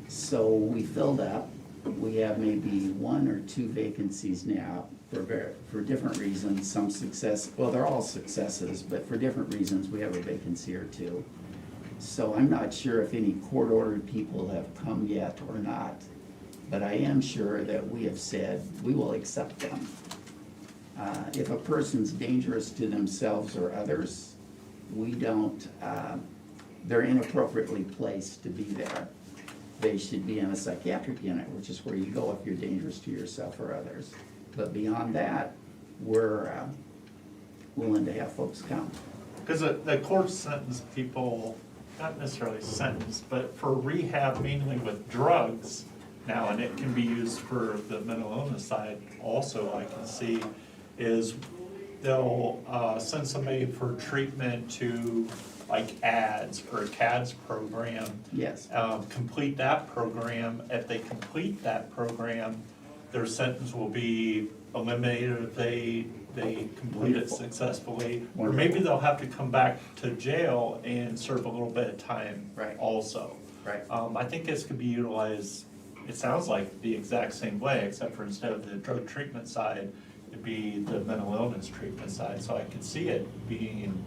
So we filled up. We have maybe 1 or 2 vacancies now for different reasons, some success, well, they're all successes, but for different reasons, we have a vacancy or 2. So I'm not sure if any court-ordered people have come yet or not, but I am sure that we have said we will accept them. If a person's dangerous to themselves or others, we don't, they're inappropriately placed to be there. They should be in a psychiatric unit, which is where you go if you're dangerous to yourself or others. But beyond that, we're willing to have folks come. Because the courts sentence people, not necessarily sentence, but for rehab mainly with drugs now, and it can be used for the mental illness side also, I can see, is they'll send somebody for treatment to like ads or a CADS program. Yes. Complete that program. If they complete that program, their sentence will be eliminated if they complete it successfully. Or maybe they'll have to come back to jail and serve a little bit of time also. Right. I think this could be utilized, it sounds like the exact same way, except for instead of the drug treatment side, it'd be the mental illness treatment side. So I could see it being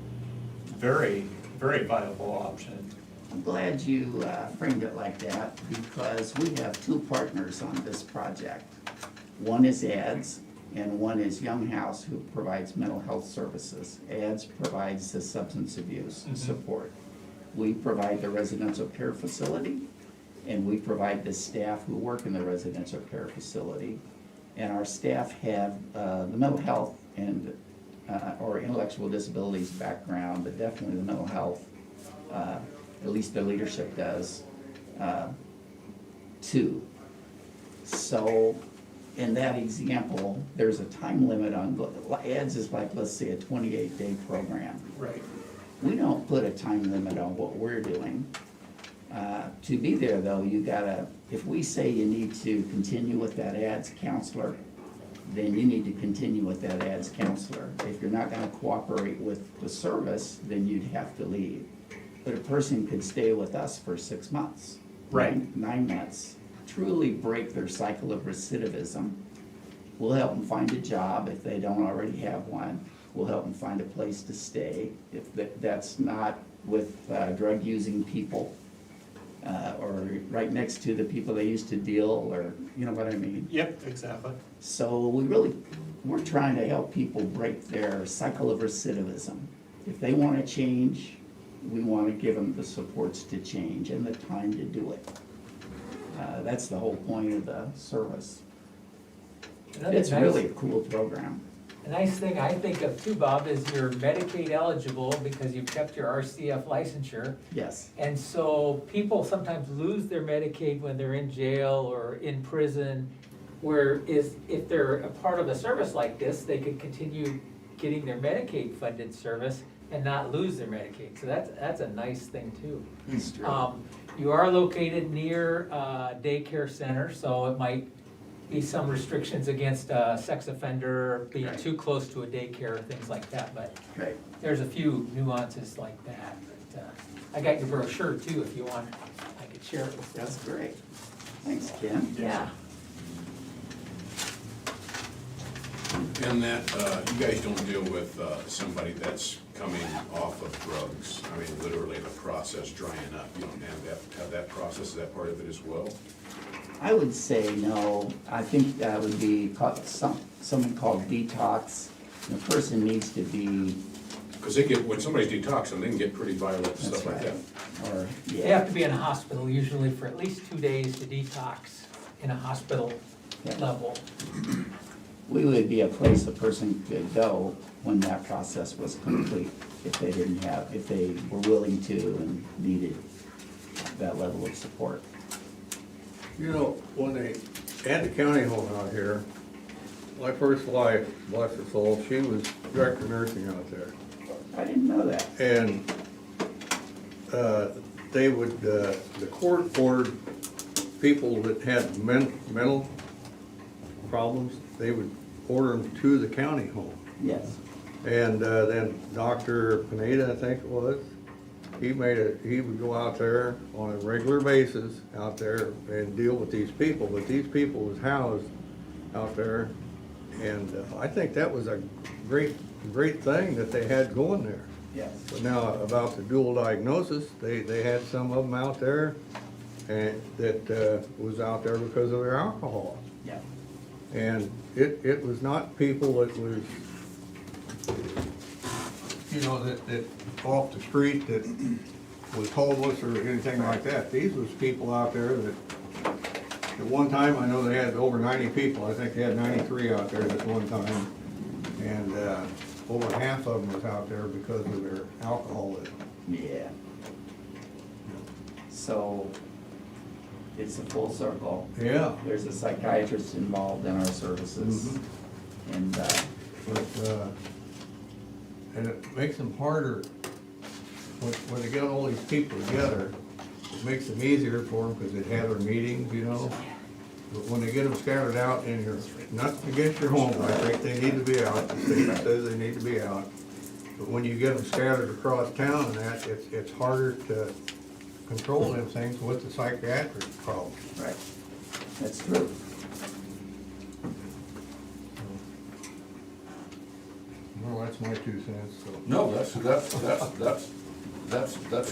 very, very viable option. I'm glad you framed it like that, because we have 2 partners on this project. One is ADS, and one is Young House, who provides mental health services. ADS provides the substance abuse support. We provide the residential care facility, and we provide the staff who work in the residential care facility. And our staff have the mental health and or intellectual disabilities background, but definitely the mental health, at least the leadership does, too. So in that example, there's a time limit on, ADS is like, let's say, a 28-day program. Right. We don't put a time limit on what we're doing. To be there though, you gotta, if we say you need to continue with that ADS counselor, then you need to continue with that ADS counselor. If you're not gonna cooperate with the service, then you'd have to leave. But a person could stay with us for 6 months. Right. 9 months, truly break their cycle of recidivism. We'll help them find a job if they don't already have one. We'll help them find a place to stay if that's not with drug-using people. Or right next to the people they used to deal, or, you know what I mean? Yep, exactly. So we're trying to help people break their cycle of recidivism. If they want to change, we want to give them the supports to change and the time to do it. That's the whole point of the service. It's really a cool program. A nice thing I think of too, Bob, is you're Medicaid eligible because you've kept your RCF licensure. Yes. And so people sometimes lose their Medicaid when they're in jail or in prison, whereas if they're a part of a service like this, they could continue getting their Medicaid funded service and not lose their Medicaid. So that's a nice thing too. That's true. You are located near a daycare center, so it might be some restrictions against a sex offender being too close to a daycare, things like that, but there's a few nuances like that. But, I got your brochure too, if you want, I could share it with you. That's great. Thanks, Ken. Yeah. And that, you guys don't deal with somebody that's coming off of drugs, I mean, literally the process drying up, you don't have that process, is that part of it as well? I would say no. I think that would be something called detox. The person needs to be. Because they get, when somebody's detoxing, they can get pretty violent and stuff like that. Or, They have to be in a hospital usually for at least 2 days to detox in a hospital level. We would be a place a person could go when that process was complete, if they didn't have, if they were willing to and needed that level of support. You know, when they had the county home out here, my first wife, bless her soul, she was director of nursing out there. I didn't know that. And they would, the court ordered people that had mental problems, they would order them to the county home. Yes. And then Dr. Pineda, I think it was, he would go out there on a regular basis out there and deal with these people, but these people was housed out there. And I think that was a great thing that they had going there. Yes. But now about the dual diagnosis, they had some of them out there and that was out there because of their alcohol. Yeah. And it was not people that was, you know, that off the street that was homeless or anything like that. These was people out there that, at one time, I know they had over 90 people. I think they had 93 out there at one time. And over half of them was out there because of their alcoholism. Yeah. So it's a full circle. Yeah. There's a psychiatrist involved in our services. Mhm. And, and it makes them harder, when they get all these people together, it makes them easier for them because they have their meetings, you know? But when they get them scattered out and you're, nothing against your home, I think they need to be out, the state says they need to be out. But when you get them scattered across town and that, it's harder to control them things with the psychiatric problem. right, that's true. Well, that's my 2 cents, so. No, that's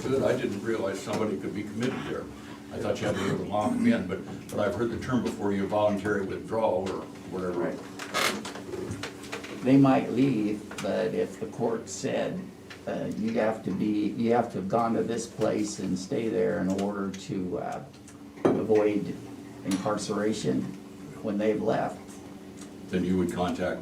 good. I didn't realize somebody could be committed there. I thought you had to be able to lock them in, but I've heard the term before, you voluntary withdrawal or whatever. Right. They might leave, but if the court said, you have to have gone to this place and stay there in order to avoid incarceration when they've left, Then you would contact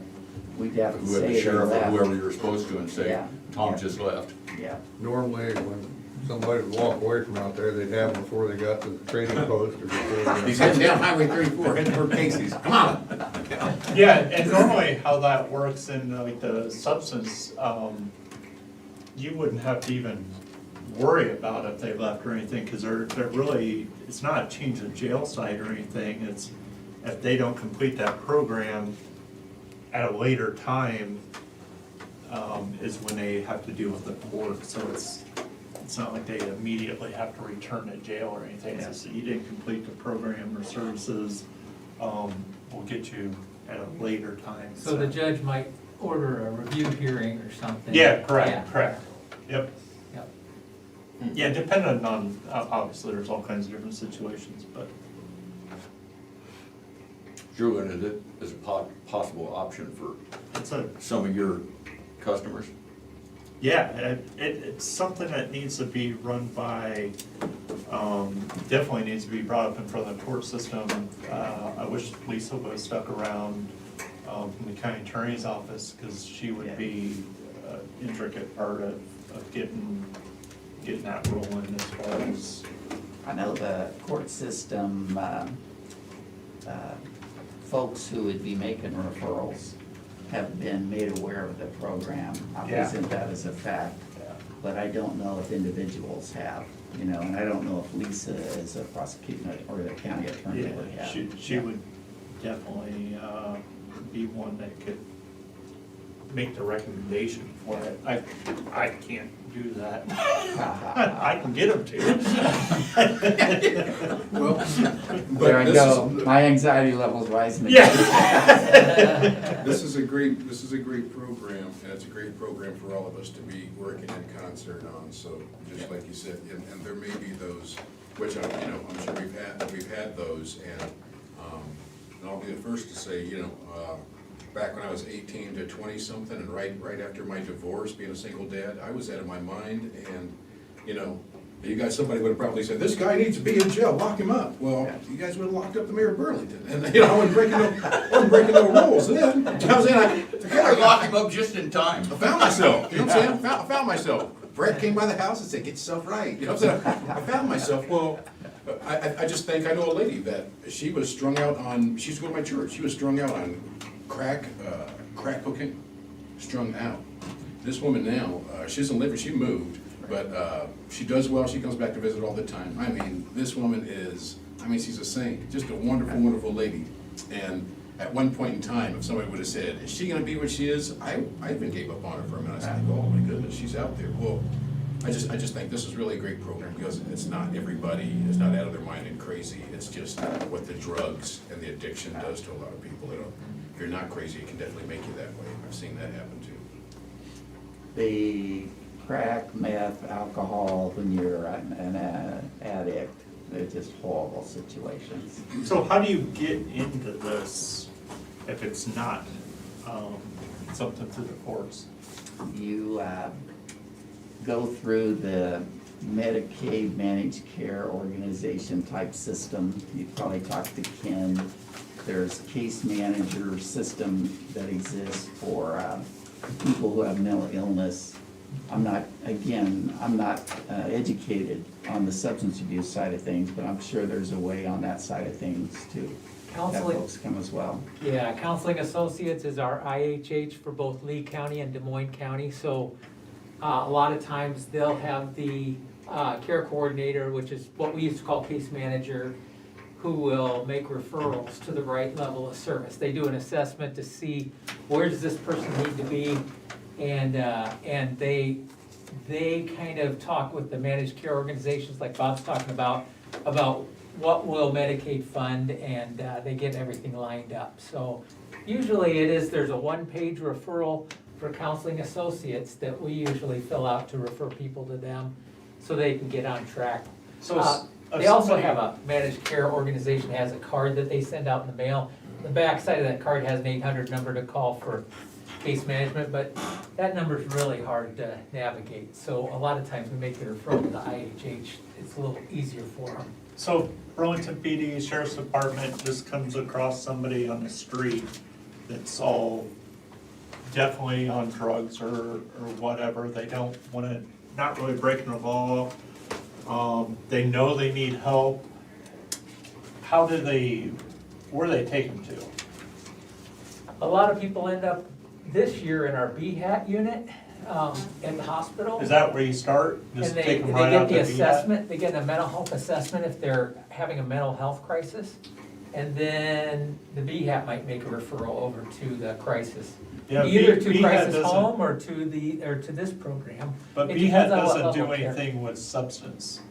we'd have to whoever, say the they sheriff or left. whoever you're supposed to, and say, Yeah. Tom Yeah. just left. Yeah, Normally, when somebody would walk away from out there, they'd have them before they got to the trading post or before they. He's heading down Highway 34, heading for Casey's, come on. Yeah, and normally how that works in like the substance, you wouldn't have to even worry about if they left or anything, because they're really, it's not a change of jail site or anything, it's if they don't complete that program at a later time, is when they have to deal with the court, so it's not like they immediately have to return to jail or anything, it's just that you didn't complete the program or services, we'll get you at a later time. So the judge might order a review hearing or something. Yeah, correct, Yeah. correct, yep. Yep. Yeah, depending on, obviously, there's all kinds of different situations, but. Drew, and it is a possible option for some of your customers? Yeah, it's something that needs to be run by, definitely needs to be brought up in front of the court system. I wish Lisa would have stuck around from the county attorney's office, because she would be an intricate part of getting that rolling as far as. I know the court system, folks who would be making referrals have been made aware of the program. I Yeah. present that as a fact, but I don't know if individuals have, you know, and I don't know if Lisa as a prosecutor or the county attorney would Yeah, have. she would definitely be one that could make the recommendation for it. I can't do that. I can get them to. Well, There I but go, my anxiety level's rising. this is a great program, and it's a great program for all of us to be working in concert on, so just like you said, and there may be those, which I'm sure we've had those, and I'll be the first to say, back when I was 18 to 20 something, and right after my divorce, being a single dad, I was out of my mind, and You guys, somebody would have probably said, this guy needs to be in jail, lock him up. Well, you guys would have locked up the mayor of Burlington, and, you know, I wasn't breaking no rules then. You know what I'm saying? I locked him up just in time. I found myself, you know what I'm saying? I found myself. Brett came by the house and said, get yourself right, you know what I'm saying? I found myself, well, I just think, I know a lady that she was strung out on, she used to go to my church, she was strung out on crack cocaine, strung out. This woman now, she doesn't live here, she moved, but she does well, she comes back to visit all the time. I mean, this woman is, I mean, she's a saint, just a wonderful, wonderful lady. And at one point in time, if somebody would have said, is she gonna be what she is? I even gave up on her for a minute. I said, oh my goodness, she's out there. Well, I just think this is really a great program because it's not everybody is not out of their mind and crazy. It's just what the drugs and the addiction does to a lot of people. You know, if you're not crazy, it can definitely make you that way. I've seen that happen too. The crack, meth, alcohol, when you're an addict, they're just horrible situations. So how do you get into this if it's not something through the courts? You go through the Medicaid managed care organization type system. You probably talk to Ken. There's case manager system that exists for people who have mental illness. I'm not educated on the substance abuse side of things, but I'm sure there's a way on that side of things to have Counseling. folks come as well. Yeah, Counseling Associates is our IHH for both Lee County and Des Moines County, so a lot of times they'll have the care coordinator, which is what we used to call case manager, who will make referrals to the right level of service. They do an assessment to see where does this person need to be, and they kind of talk with the managed care organizations like Bob's talking about what will Medicaid fund, and they get everything lined up. So usually there's a one-page referral for Counseling Associates that we usually fill out to refer people to them so they can get on track. So They also have a managed care organization that has a card that they send out in the mail. The back side of that card has an 800 number to call for case management, but that number's really hard to navigate. So a lot of times we make the referral to the IHH. It's a little easier for them. So Burlington PD, Sheriff's Department just comes across somebody on the street that's all definitely on drugs or whatever. They don't want to, not really breaking the law. They know they need help. Where do they take them to? A lot of people end up this year in our BHAT unit at the hospital. Is that where you start? Just And take them right out to they get the BHAT? assessment, they get a mental health assessment if they're having a mental health crisis. And then the BHAT might make a referral over to the crisis. Yeah, Either to BHAT crisis doesn't- home or to this program. But It BHAT depends on what doesn't level do of care. anything with substance.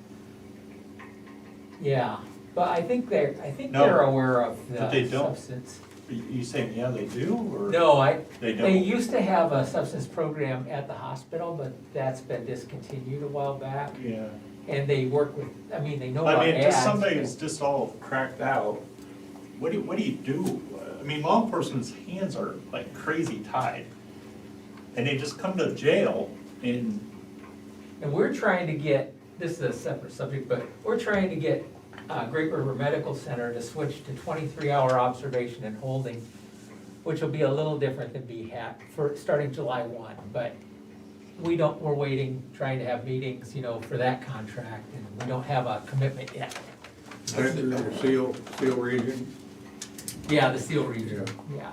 Yeah, but I think they're No, aware of but they the don't. substance. You saying, yeah, they do, or? No, They they don't? used to have a substance program at the hospital, but that's been discontinued a while back. Yeah. And they work with, they know about I mean, ads. just somebody but- who's just all cracked out, what do you do? I mean, law enforcement's hands are like crazy tied. And they just come to jail and, And we're trying to get, this is a separate subject, but we're trying to get Great River Medical Center to switch to 23-hour observation and holding, which will be a little different than BHAT for starting July 1. But we're waiting, trying to have meetings, for that contract, and we don't have a commitment yet. That's the SEAL region. Yeah, the SEAL region, yeah.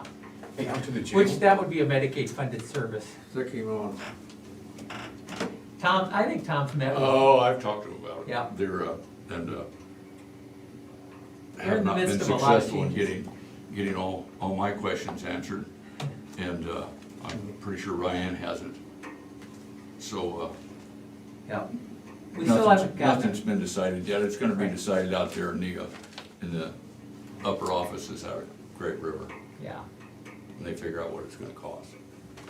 Hey, out to the jail. Which, that would be a Medicaid-funded service. That came on. Tom, I think Tom's met with. Oh, I've talked to them about it. Yeah. They're, They're have in the not been midst of a lot of successful in changes. getting all my questions answered. And I'm pretty sure Ryan hasn't. So, Yeah. We still haven't gotten. nothing's been decided yet. It's gonna be decided out there in the upper offices out at Great River. Yeah. And they figure out what it's gonna cost.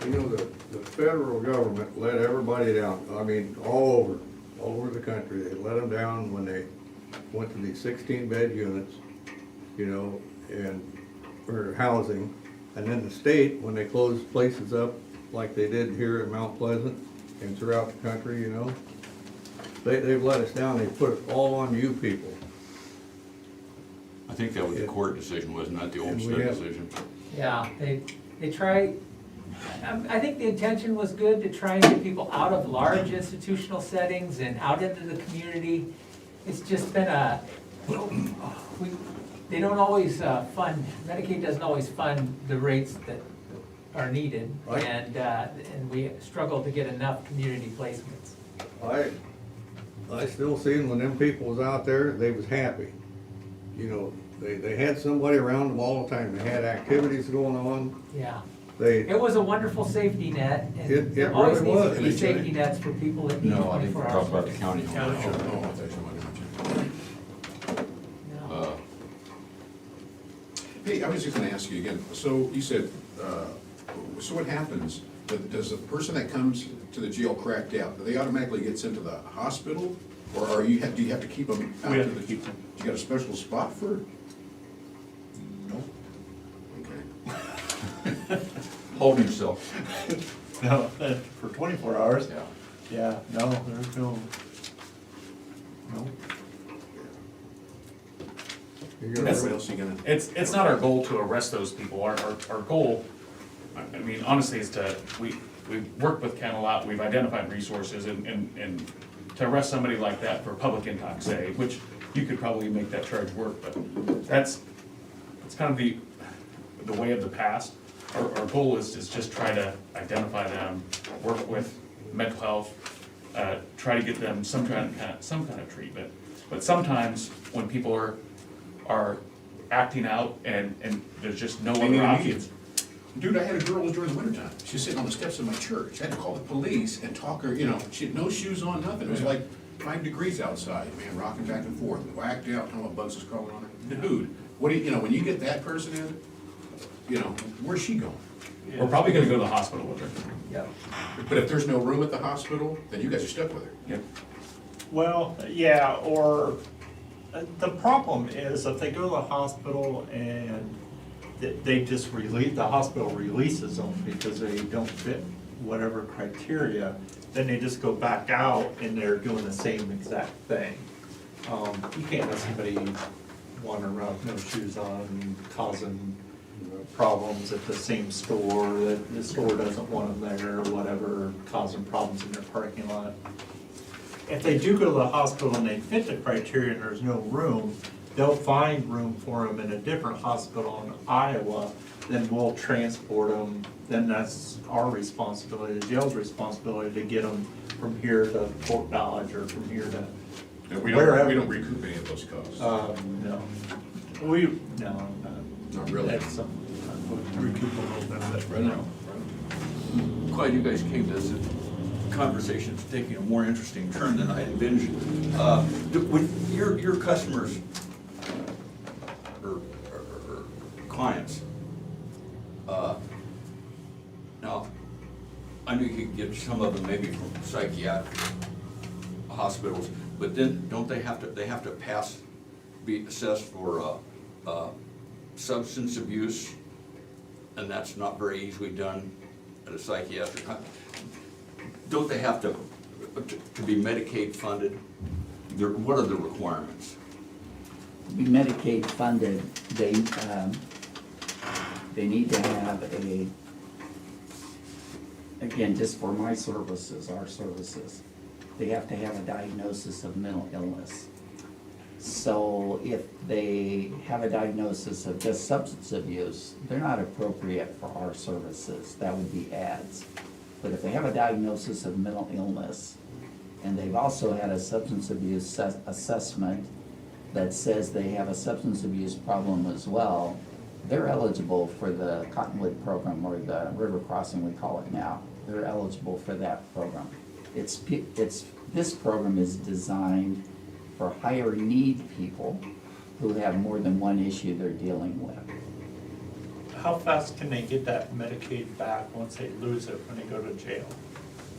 You know, the federal government let everybody down, I mean, all over the country. They let them down when they went to these 16-bed units, and for housing. And then the state, when they closed places up, like they did here in Mount Pleasant and throughout the country, they've let us down, they put it all on you people. I think that was a court decision, wasn't that the And we Olmsted have- decision? Yeah, they try, I think the intention was good to try and get people out of large institutional settings and out into the community. It's just been they don't always fund, Medicaid doesn't always fund the rates that are needed. Right. And we struggle to get enough community placements. I still seen when them people was out there, they was happy. You know, they had somebody around them all the time, they had activities going on, Yeah. they, It was a wonderful safety net, and It there always really needs to was. be safety nets for people that need No, I think 24 we're hours. talking about the county. Oh, I thought you wanted to. No. Hey, I was just gonna ask you again, so you said, so what happens? Does the person that comes to the jail cracked out, do they automatically get sent to the hospital? Or do you have to keep them out? We have to keep them. You got a special spot for? No? Okay. Hold yourself. No, for 24 hours? Yeah. Yeah, no, there's no. you That's- What else you gonna? It's not our goal to arrest those people. Our goal, I mean, honestly, is we've worked with Ken a lot, we've identified resources and to arrest somebody like that for public intox, say, which you could probably make that charge work, but that's kind of the way of the past. Our goal is just try to identify them, work with mental health, try to get them some kind of treatment. But sometimes when people are acting out and there's just no other options. Dude, I had a girl during the wintertime. She's sitting on the steps of my church. I had to call the police and talk her, she had no shoes on, nothing. It was like 5 degrees outside, man, rocking back and forth, whacked out, talking about bugs was crawling on her. Dude, what do you, when you get that person in, where's she going? We're probably gonna go to the hospital with her. Yep. But if there's no room at the hospital, then you guys are stuck with her. Yep. Well, yeah, or the problem is if they go to the hospital and they just the hospital releases them because they don't fit whatever criteria, then they just go back out and they're doing the same exact thing. You can't let somebody wander around with no shoes on, causing problems at the same store, that the store doesn't want them there or whatever, causing problems in their parking lot. If they do go to the hospital and they fit the criteria and there's no room, they'll find room for them in a different hospital in Iowa, then we'll transport them. Then that's our responsibility, the jail's responsibility to get them from here to Fort Dodge or from here to And we wherever. don't recoup any of those costs. No. No. Not really. That's something, we'll recoup a little bit of it. Right now. Glad you guys came to this. The conversation's taking a more interesting turn than I envisioned. When your customers or clients, now, I know you could get some of them maybe from psychiatric hospitals, but then don't they have to be assessed for substance abuse? And that's not very easily done at a psychiatric. Don't they have to be Medicaid funded? What are the requirements? To be Medicaid funded, they need to have again, just for my services, our services, they have to have a diagnosis of mental illness. So if they have a diagnosis of just substance abuse, they're not appropriate for our services. That would be ads. But if they have a diagnosis of mental illness, and they've also had a substance abuse assessment that says they have a substance abuse problem as well, they're eligible for the Cottonwood program, or the River Crossing we call it now. They're eligible for that program. This program is designed for higher need people who have more than one issue they're dealing with. How fast can they get that Medicaid back once they lose it when they go to jail?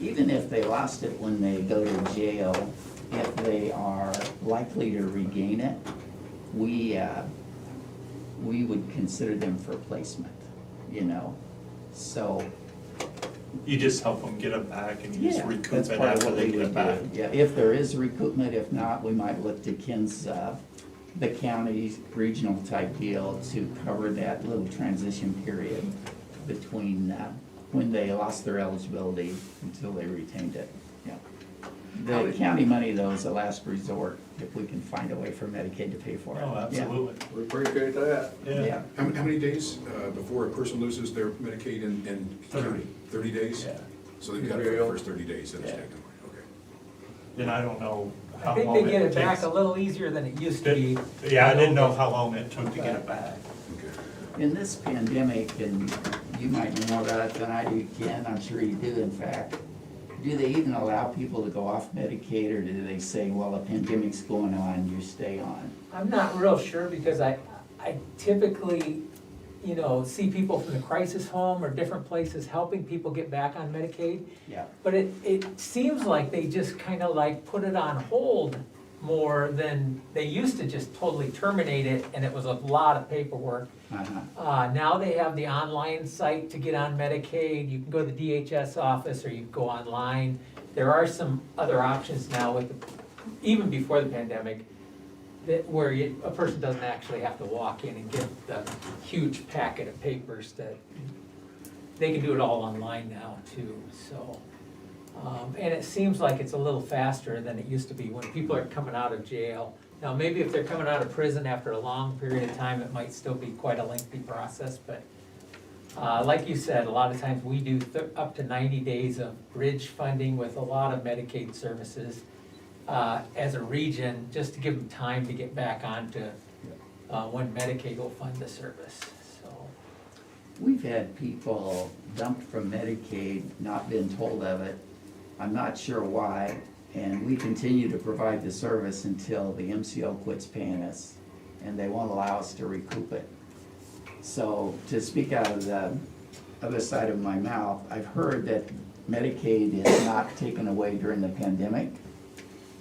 Even if they lost it when they go to jail, if they are likely to regain it, we would consider them for placement, So You just help them get it back and you just Yeah, recoup that's it part of after what they we get would it back. do. Yeah, if there is recoupment, if not, we might look to Ken's, the county's regional type deal to cover that little transition period between, when they lost their eligibility until they retained it, yeah. The county money though is a last resort, if we can find a way for Medicaid to pay for it. Oh, Yeah. absolutely. We appreciate that. Yeah. How many days before a person loses their Medicaid in 30. 30 days? Yeah. So they've got it for the first 30 days, that's Yeah. technically, okay. And I don't know how I think long they get it back takes. a little easier than it used to be. Yeah, I didn't know how long it took to get it back. Okay. In this pandemic, and you might know more about it than I do, Ken, I'm sure you do in fact, do they even allow people to go off Medicaid, or do they say, well, the pandemic's going on, you stay on? I'm not real sure because I typically, you know, see people from the crisis home or different places helping people get back on Medicaid. Yeah. But it seems like they just kind of like put it on hold more than, they used to just totally terminate it and it was a lot of paperwork. Uh-huh. Now they have the online site to get on Medicaid. You can go to the DHS office or you can go online. There are some other options now with, even before the pandemic, that where a person doesn't actually have to walk in and get the huge packet of papers that, they can do it all online now too, so. And it seems like it's a little faster than it used to be when people are coming out of jail. Now, maybe if they're coming out of prison after a long period of time, it might still be quite a lengthy process, but like you said, a lot of times we do up to 90 days of bridge funding with a lot of Medicaid services as a region, just to give them time to get back onto when Medicaid will fund the service, so. We've had people dumped from Medicaid, not been told of it. I'm not sure why, and we continue to provide the service until the MCO quits paying us, and they won't allow us to recoup it. So, to speak out of the other side of my mouth, I've heard that Medicaid is not taken away during the pandemic,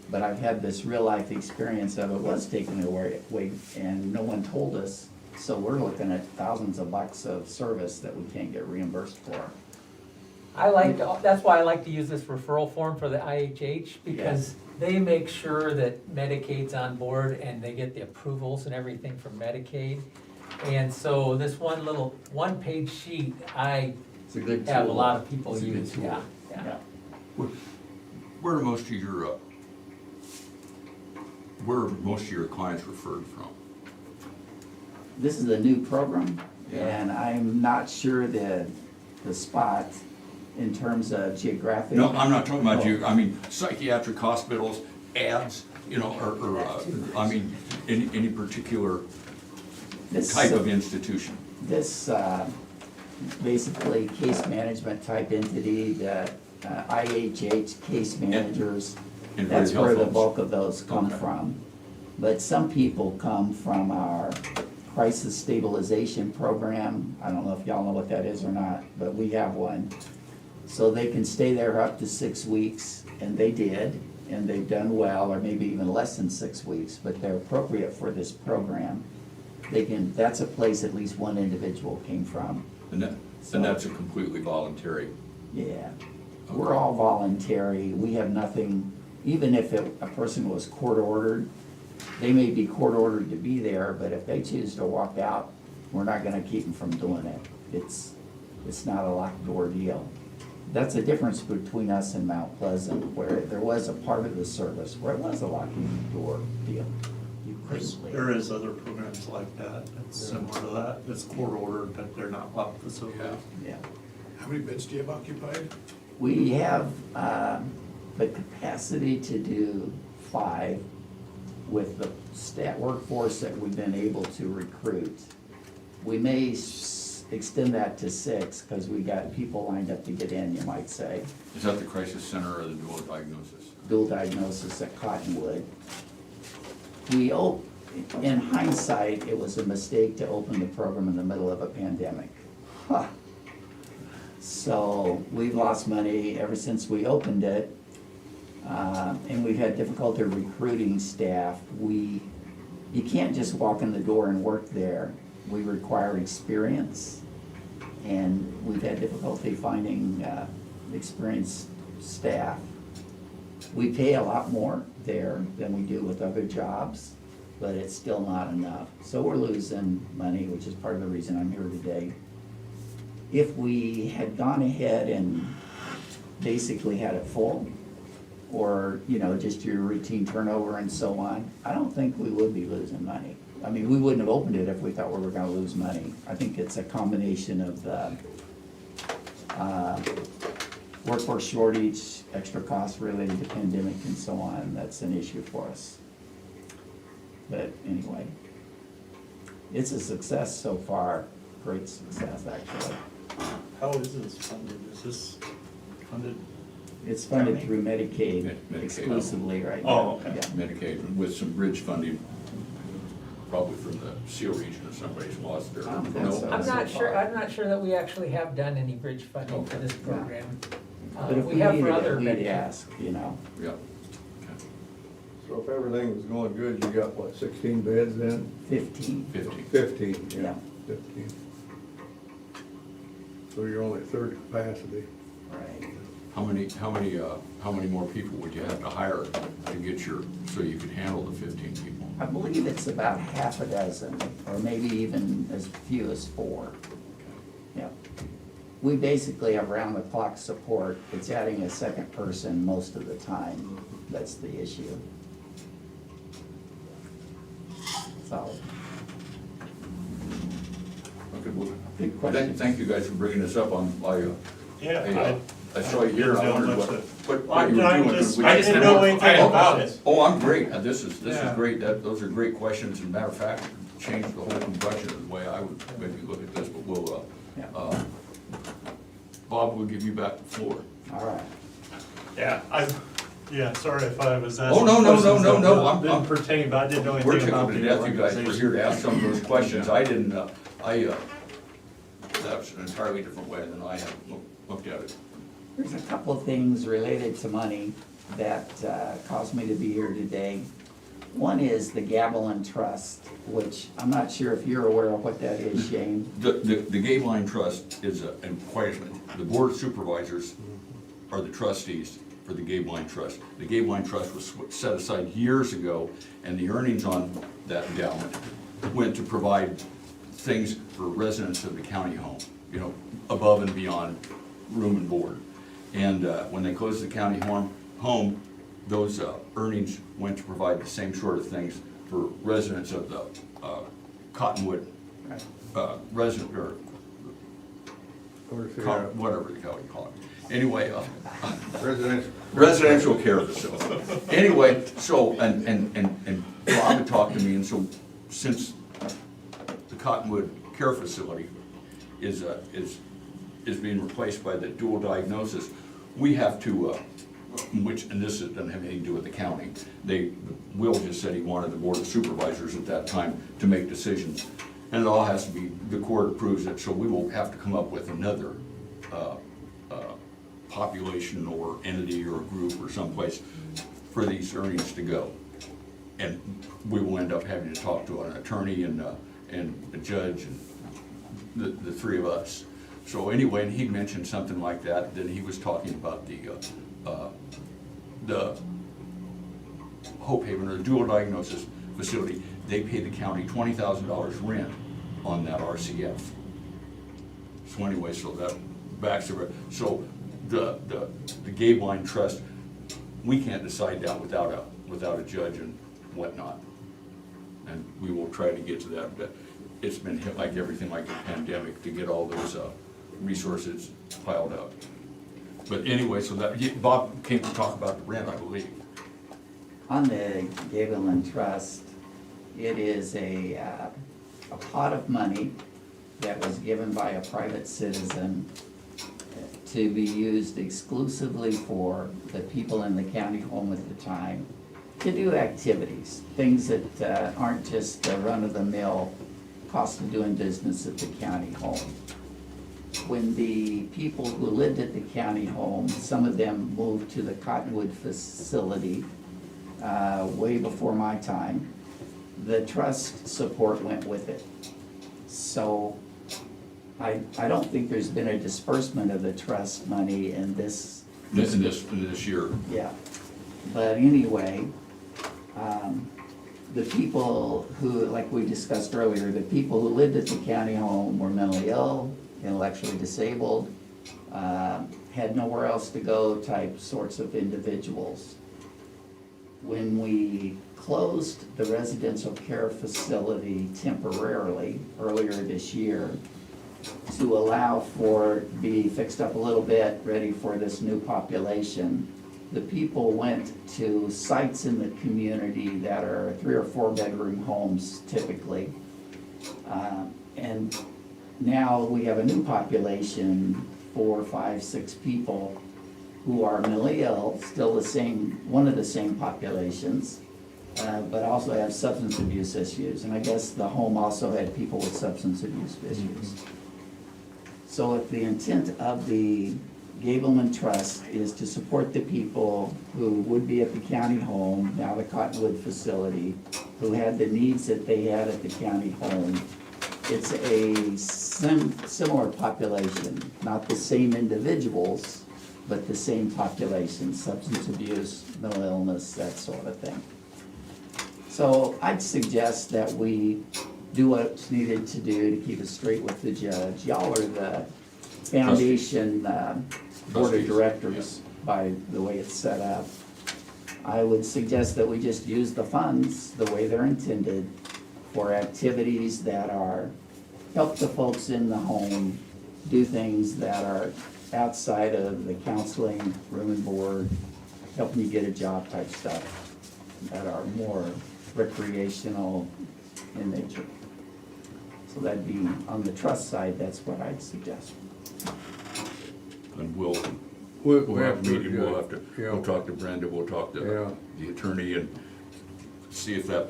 but I've had this real-life experience of it was taken away, and no one told us, so we're looking at thousands of bucks of service that we can't get reimbursed for. That's why I like to use this referral form for the IHH, because they make sure that Medicaid's on board and they get the approvals and everything from Medicaid. And so this one-page sheet, It's a good have a tool. lot of people It's a good use, tool. yeah. Where are most of your clients referred from? This is a new program, and I'm not sure the spot in terms of geographic. No, I'm not talking about you, I mean psychiatric hospitals, ads, you know, or I mean, any particular type of institution. This, basically case management type entity, the IHH case managers, And that's health where the homes. bulk of those come Okay. from. But some people come from our crisis stabilization program. I don't know if y'all know what that is or not, but we have one. So they can stay there up to 6 weeks, and they did, and they've done well, or maybe even less than 6 weeks, but they're appropriate for this program. That's a place at least one individual came from. And that's a completely voluntary. Yeah, we're all voluntary, we have nothing, even if a person was court ordered, they may be court ordered to be there, but if they choose to walk out, we're not gonna keep them from doing it. It's not a locked door deal. That's the difference between us and Mount Pleasant, where there was a part of the service where it was a locking door deal. You couldn't leave. There is other programs like that, it's similar to that, it's court ordered, but they're not locked facilities. Yeah. How many beds do you have occupied? We have the capacity to do 5 with the workforce that we've been able to recruit. We may extend that to 6 because we got people lined up to get in, you might say. Is that the crisis center or the dual diagnosis? Dual diagnosis at Cottonwood. In hindsight, it was a mistake to open the program in the middle of a pandemic. Huh. So we've lost money ever since we opened it, and we've had difficulty recruiting staff. You can't just walk in the door and work there. We require experience, and we've had difficulty finding experienced staff. We pay a lot more there than we do with other jobs, but it's still not enough. So we're losing money, which is part of the reason I'm here today. If we had gone ahead and basically had it full, or, you know, just your routine turnover and so on, I don't think we would be losing money. I mean, we wouldn't have opened it if we thought we were gonna lose money. I think it's a combination of the workforce shortage, extra costs related to pandemic and so on, that's an issue for us. But anyway, it's a success so far, great success actually. How is this funded? Is this funded? It's funded County? through Medicaid Medicaid. exclusively right now. Oh, okay. Yeah. Medicaid with some bridge funding, probably from the Seal region or somebody's lost their. I don't think so. I'm not so sure, far. I'm not sure that we actually have done any bridge funding for this program. But if we We have for needed other it, we'd Medicaid. ask, you know. Yeah. So if everything was going good, you got what, 16 beds then? 15. 15, Yeah. yeah, 15. So you're only at third capacity. Right. How many more people would you have to hire to get so you could handle the 15 people? I believe it's about half a dozen, or maybe even as few as 4. Yeah. We basically have round-the-clock support. It's adding a second person most of the time. That's the issue. So, Okay, well, good question. thank you guys for bringing this up on my, Yeah, I saw you here, and I wondered what you were I doing. just We- didn't know anything about it. Oh, I'm great. This is Yeah. great. Those are great questions. As a matter of fact, change the whole complexion of the way I would maybe look at this, but we'll, Yeah. Bob, we'll give you back the floor. All right. Yeah, sorry if I was asking. Oh, no, questions that I'm didn't pertain, but I didn't know We're anything about tickled to the death you guys were organization. here to ask some of those questions. I didn't, that's an entirely different way than I have looked at it. There's a couple of things related to money that caused me to be here today. One is the Gavilan Trust, which I'm not sure if you're aware of what that is, Shane. The Gabeline Trust is and quite a the Board of Supervisors are the trustees for the Gabeline Trust. The Gabeline Trust was set aside years ago, and the earnings on that endowment went to provide things for residents of the county home, you know, above and beyond room and board. And when they closed the county home, those earnings went to provide the same sort of things for residents of the Cottonwood resident, or whatever the hell you call it. Anyway, residential care facility. Anyway, so, and Bob had talked to me, and so since the Cottonwood care facility is being replaced by the dual diagnosis, we have to, and this doesn't have anything to do with the county. Will just said he wanted the Board of Supervisors at that time to make decisions. And it all has to be, the court approves it, so we will have to come up with another population or entity or group or someplace for these earnings to go. And we will end up having to talk to an attorney and a judge and the three of us. So anyway, and he mentioned something like that, then he was talking about the Hope Haven, or the dual diagnosis facility. They pay the county $20,000 rent on that RCF. So anyway, so that backs the, so the Gabeline Trust, we can't decide that without a judge and whatnot. And we will try to get to that, but it's been hit like everything, like the pandemic, to get all those resources piled up. But anyway, so that, Bob came to talk about the rent, I believe. On the Gavilan Trust, it is a pot of money that was given by a private citizen to be used exclusively for the people in the county home at the time to do activities, things that aren't just the run-of-the-mill cost of doing business at the county home. When the people who lived at the county home, some of them moved to the Cottonwood facility way before my time, the trust support went with it. So I don't think there's been a disbursement of the trust money in this. This year. Yeah, but anyway, the people who, like we discussed earlier, the people who lived at the county home were mentally ill, intellectually disabled, had nowhere else to go type sorts of individuals. When we closed the residential care facility temporarily earlier this year to allow for it to be fixed up a little bit, ready for this new population, the people went to sites in the community that are 3 or 4 bedroom homes typically. And now we have a new population, 4, 5, 6 people who are mentally ill, still the same, one of the same populations, but also have substance abuse issues. And I guess the home also had people with substance abuse issues. So if the intent of the Gableman Trust is to support the people who would be at the county home, now the Cottonwood facility, who had the needs that they had at the county home, it's a similar population, not the same individuals, but the same population, substance abuse, mental illness, that sort of thing. So I'd suggest that we do what's needed to do to keep it straight with the judge. Y'all are the foundation board of directors by the way it's set up. I would suggest that we just use the funds the way they're intended for activities that are, help the folks in the home do things that are outside of the counseling, room and board, helping you get a job type stuff that are more recreational in nature. So that'd be, on the trust side, that's what I'd suggest. And we'll have a meeting, we'll talk to Brenda, we'll talk to the attorney and see if that,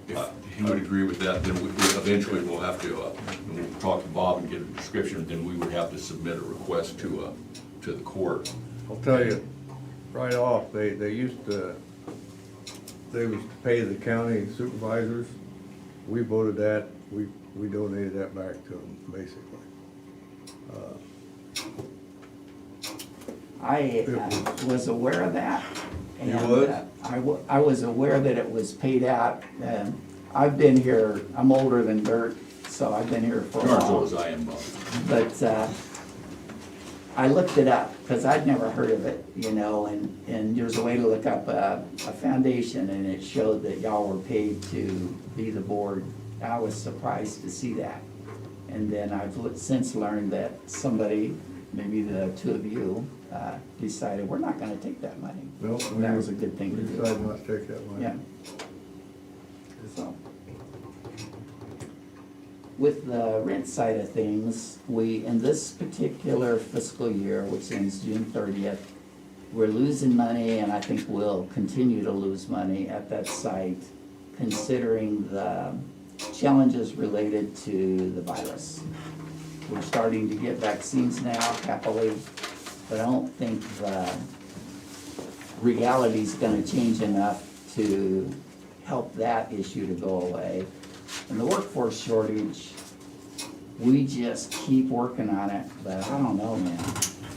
if he would agree with that, then we eventually we'll have to, we'll talk to Bob and get a description, then we would have to submit a request to the court. I'll tell you, right off, they used to pay the county supervisors. We voted that, we donated that back to them, basically. I was aware of that. And, you was? I was aware that it was paid out. I've been here, I'm older than dirt, so I've been here for a while. As old as I am, Bob. But I looked it up because I'd never heard of it, you know, and there's a way to look up a foundation, and it showed that y'all were paid to be the board. I was surprised to see that. And then I've since learned that somebody, maybe the two of you, decided we're not gonna take that money. Well, That was a good thing to do. We decided not to take that money. Yeah. So, with the rent side of things, in this particular fiscal year, which ends June 30th, we're losing money, and I think we'll continue to lose money at that site, considering the challenges related to the virus. We're starting to get vaccines now, happily, but I don't think the reality's gonna change enough to help that issue to go away. And the workforce shortage, we just keep working on it, but I don't know, man.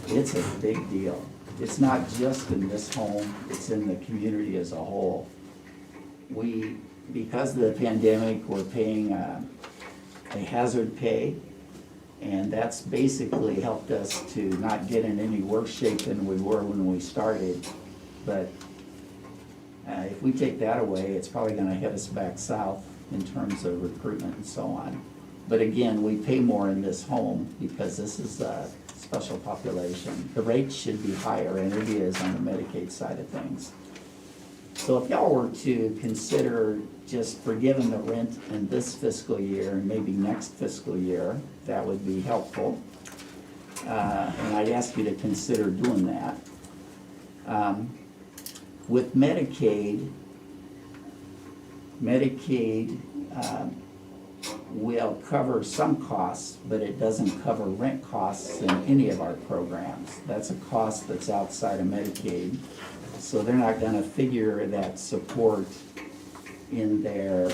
It's a big deal. It's not just in this home, it's in the community as a whole. Because of the pandemic, we're paying a hazard pay, and that's basically helped us to not get in any worse shape than we were when we started. But if we take that away, it's probably gonna hit us back south in terms of recruitment and so on. But again, we pay more in this home because this is a special population. The rate should be higher, and it is on the Medicaid side of things. So if y'all were to consider just forgiving the rent in this fiscal year and maybe next fiscal year, that would be helpful. And I'd ask you to consider doing that. With Medicaid will cover some costs, but it doesn't cover rent costs in any of our programs. That's a cost that's outside of Medicaid. So they're not gonna figure that support in their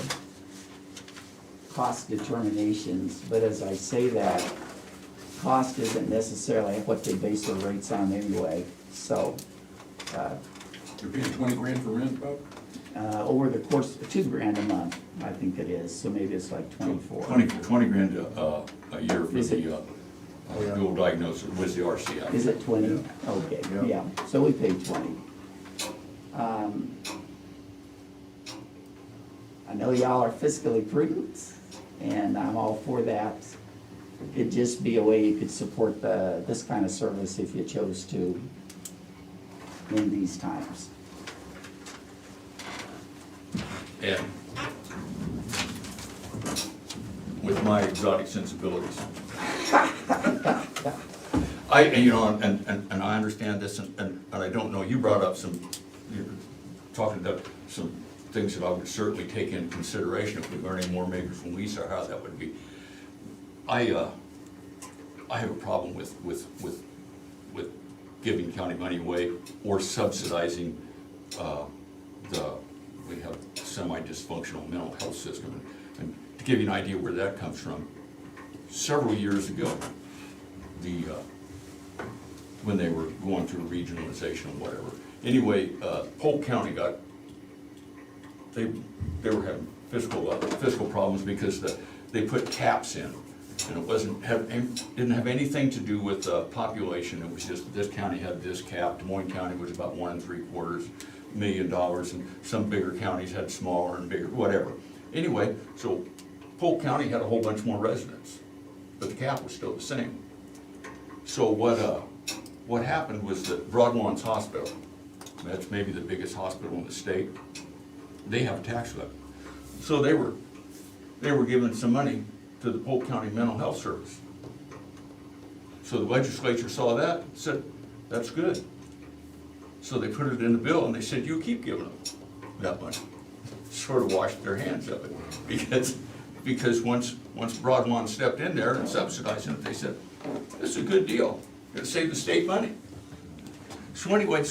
cost determinations. But as I say that, cost isn't necessarily what they base their rates on anyway, so, You're paying 20 grand for rent, Bob? over the course, $2,000 a month, I think it is, so maybe it's like 24. 20 grand a year for Is it- the dual diagnosis with the RCI. Is it 20? Okay, yeah, so we pay 20. I know y'all are fiscally prudent, and I'm all for that. It'd just be a way you could support this kind of service if you chose to in these times. And with my exotic sensibilities. And I understand this, and I don't know, you brought up you're talking about some things that I would certainly take into consideration if we learn any more maybe from Lisa, how that would be. I have a problem with giving county money away or subsidizing we have semi-dysfunctional mental health system. And to give you an idea where that comes from, several years ago, when they were going through regionalization and whatever. Anyway, Polk County they were having fiscal problems because they put caps in, and it didn't have anything to do with population. It was just this county had this cap. Des Moines County was about $1 3/4 million, and some bigger counties had smaller and bigger, whatever. Anyway, so Polk County had a whole bunch more residents, but the cap was still the same. So what happened was that Broadlawns Hospital, that's maybe the biggest hospital in the state, they have a tax levy. So they were giving some money to the Polk County Mental Health Service. So the legislature saw that, said, that's good. So they put it in the bill and they said, you keep giving them that money. Sort of washed their hands of it. Because once Broadlawn stepped in there and subsidized it, they said, this is a good deal. It'll save the state money. So anyway,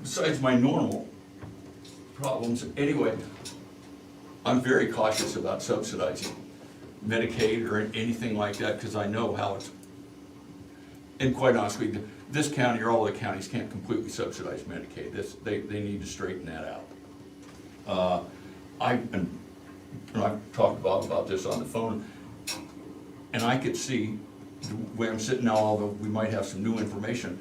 besides my normal problems, anyway, I'm very cautious about subsidizing Medicaid or anything like that because I know how it's, and quite honestly, this county or all the counties can't completely subsidize Medicaid. They need to straighten that out. I've talked about this on the phone, and I could see the way I'm sitting now, although we might have some new information,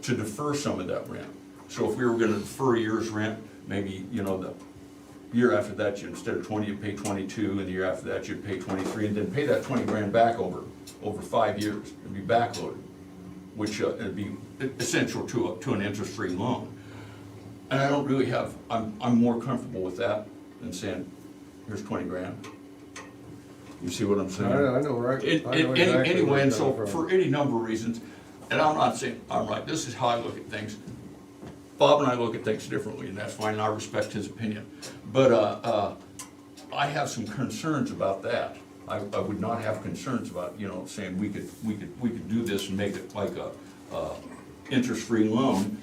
to defer some of that rent. So if we were gonna defer a year's rent, maybe, the year after that, instead of 20, you'd pay 22, and the year after that, you'd pay 23, and then pay that 20 grand back over 5 years. It'd be backloaded, which it'd be essential to an interest-free loan. And I don't really I'm more comfortable with that than saying, here's 20 grand. You see what I'm saying? I know, right? I know exactly Anyway, where and it's so coming from. for any number of reasons, and I'm not saying I'm right, this is how I look at things. Bob and I look at things differently, and that's fine, and I respect his opinion. But I have some concerns about that. I would not have concerns about, saying we could do this and make it like a interest-free loan.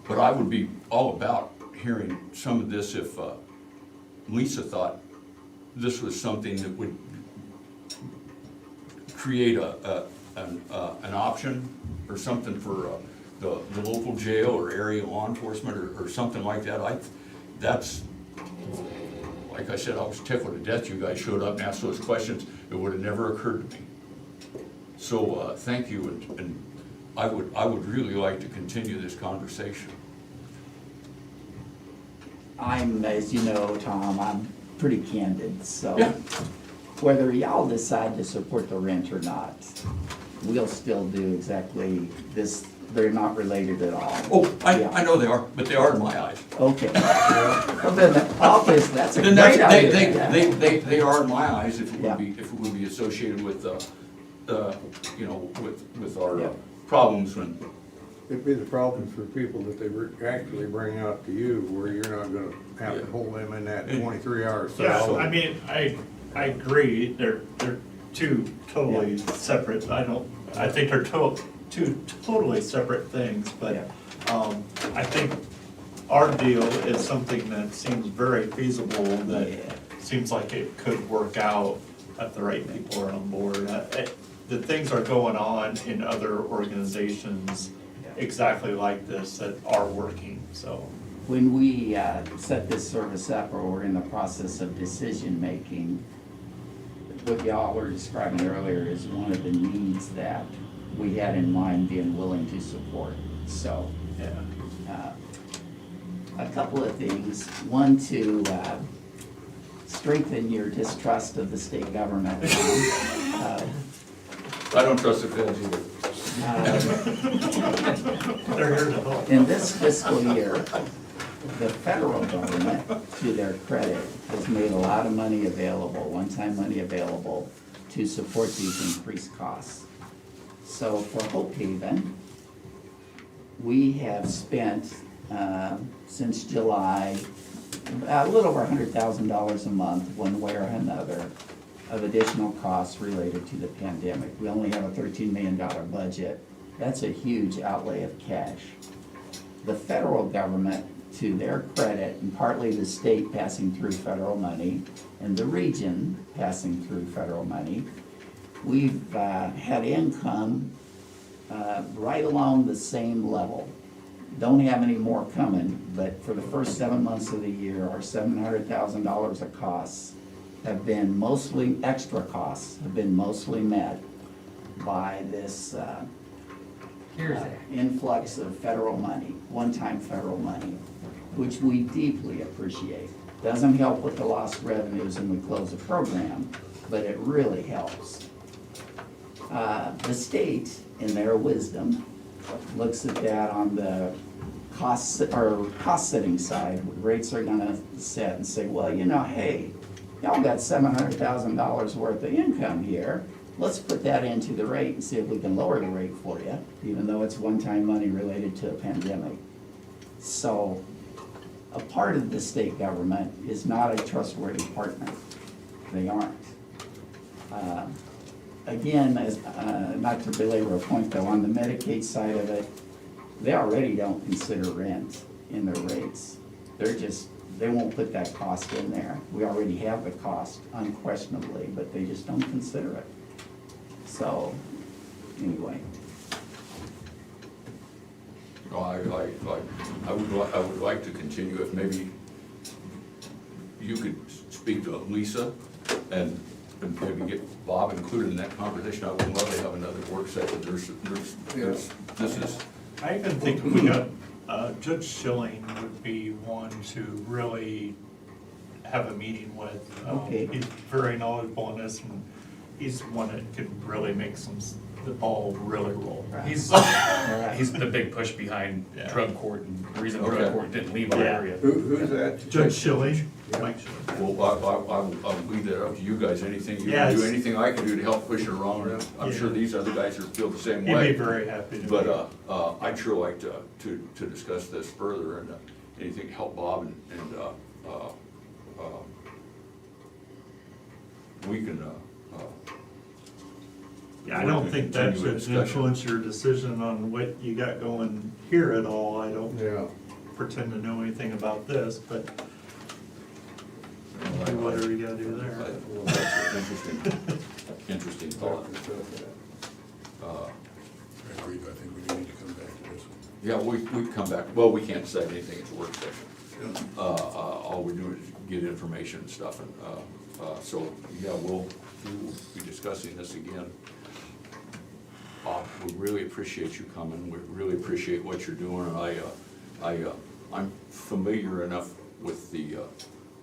But I would be all about hearing some of this if Lisa thought this was something that would create an option or something for the local jail or area law enforcement or something like that. That's, like I said, I was tickled to death you guys showed up and asked those questions. It would have never occurred to me. So thank you, and I would really like to continue this conversation. As you know, Tom, I'm pretty candid, so Yeah. whether y'all decide to support the rent or not, we'll still do exactly this. They're not related at all. Oh, Yeah. I know they are, but they are in my eyes. Okay. Well, then, obviously, that's a Then great idea. they are in my eyes if it Yeah. would be associated with with our Yeah. problems when. It'd be the problems for people that they actually bring out to you, where you're not gonna have to hold them in that 23-hour Yeah, cell. I mean, I agree, they're two totally separate, I think they're two totally separate things, but, I think our deal is something that seems very feasible, that seems like it could work out if the right people are on board. that things are going on in other organizations exactly like this that are working, so. When we set this service up, or we're in the process of decision-making, what y'all were describing earlier is one of the needs that we had in mind being willing to support. So, a couple of things. One, to strengthen your distrust of the state government. I don't trust the feds either. They're here to help. In this fiscal year, the federal government, to their credit, has made a lot of money available, one-time money available, to support these increased costs. So for Hope Haven, we have spent, since July, a little over $100,000 a month, one way or another, of additional costs related to the pandemic. We only have a $13 million budget. That's a huge outlay of cash. The federal government, to their credit, and partly the state passing through federal money, and the region passing through federal money, we've had income right along the same level. Don't have any more coming, but for the first 7 months of the year, our $700,000 of costs have been mostly, extra costs, have been mostly met by this influx of federal money, one-time federal money, which we deeply appreciate. Doesn't help with the lost revenues when we close a program, but it really helps. The state, in their wisdom, looks at that on the cost-setting side. Rates are gonna set and say, well, you know, hey, y'all got $700,000 worth of income here. Let's put that into the rate and see if we can lower the rate for you, even though it's one-time money related to a pandemic. So a part of the state government is not a trustworthy partner. They aren't. Again, as, not to belabor a point though, on the Medicaid side of it, they already don't consider rent in their rates. They won't put that cost in there. We already have the cost unquestionably, but they just don't consider it. So, anyway. Well, I would like to continue if maybe you could speak to Lisa and maybe get Bob included in that conversation. I would love to have another work session. I even think if we got, Judge Schilling would be one to really have a meeting with. Okay. He's very knowledgeable in this, and he's one that could really make the ball really roll. He's the big push behind drug court, and the reason drug court didn't leave our area. Who's that? Judge Schilling. Mike Schilling. Well, I'll leave that up to you guys. Anything you can do, anything I can do to help push it along. I'm sure these other guys feel the same way. He'd be very happy to. But I'd sure like to discuss this further, and anything to help Bob and we can. Yeah, I don't think that should influence your decision on what you got going here at all. I don't pretend to know anything about this, but do whatever you gotta do there. Well, that's an interesting thought. I agree, I think we need to come back to this one. Yeah, we come back, well, we can't say anything at the work session. All we're doing is get information and stuff, and, so, yeah, we'll be discussing this again. We really appreciate you coming, we really appreciate what you're doing, and I'm familiar enough with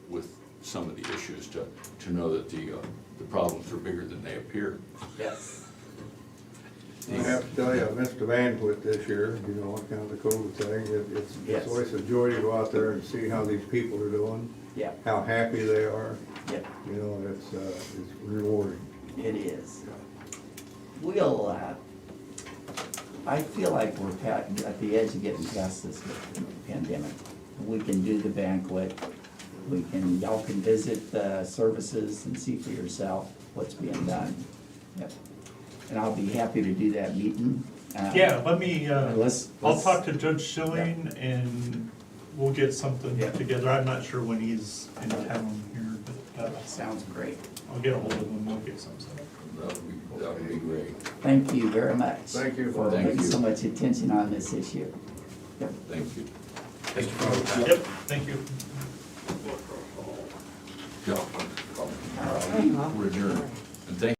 with some of the issues to know that the problems are bigger than they appear. Yes. I have to tell you, I missed the banquet this year, you know, kind of the COVID thing. It's always a joy to go out there and see how these people are doing. Yeah. How happy they are. Yeah. You know, it's rewarding. It is. We'll, I feel like we're at the edge of getting past this pandemic. We can do the banquet. Y'all can visit the services and see for yourself what's being done. Yep. And I'll be happy to do that meeting. Yeah, let me, I'll talk to Judge Schilling and we'll get something together. I'm not sure when he's in town here, but. Sounds great. I'll get a hold of him, we'll get some stuff. That would be great. Thank you very much. Thank you. For Thank putting you. so much attention on this issue. Yep. Thank you. Thank you for all the time. Yep, thank you. Yeah. We're adjourned. And thank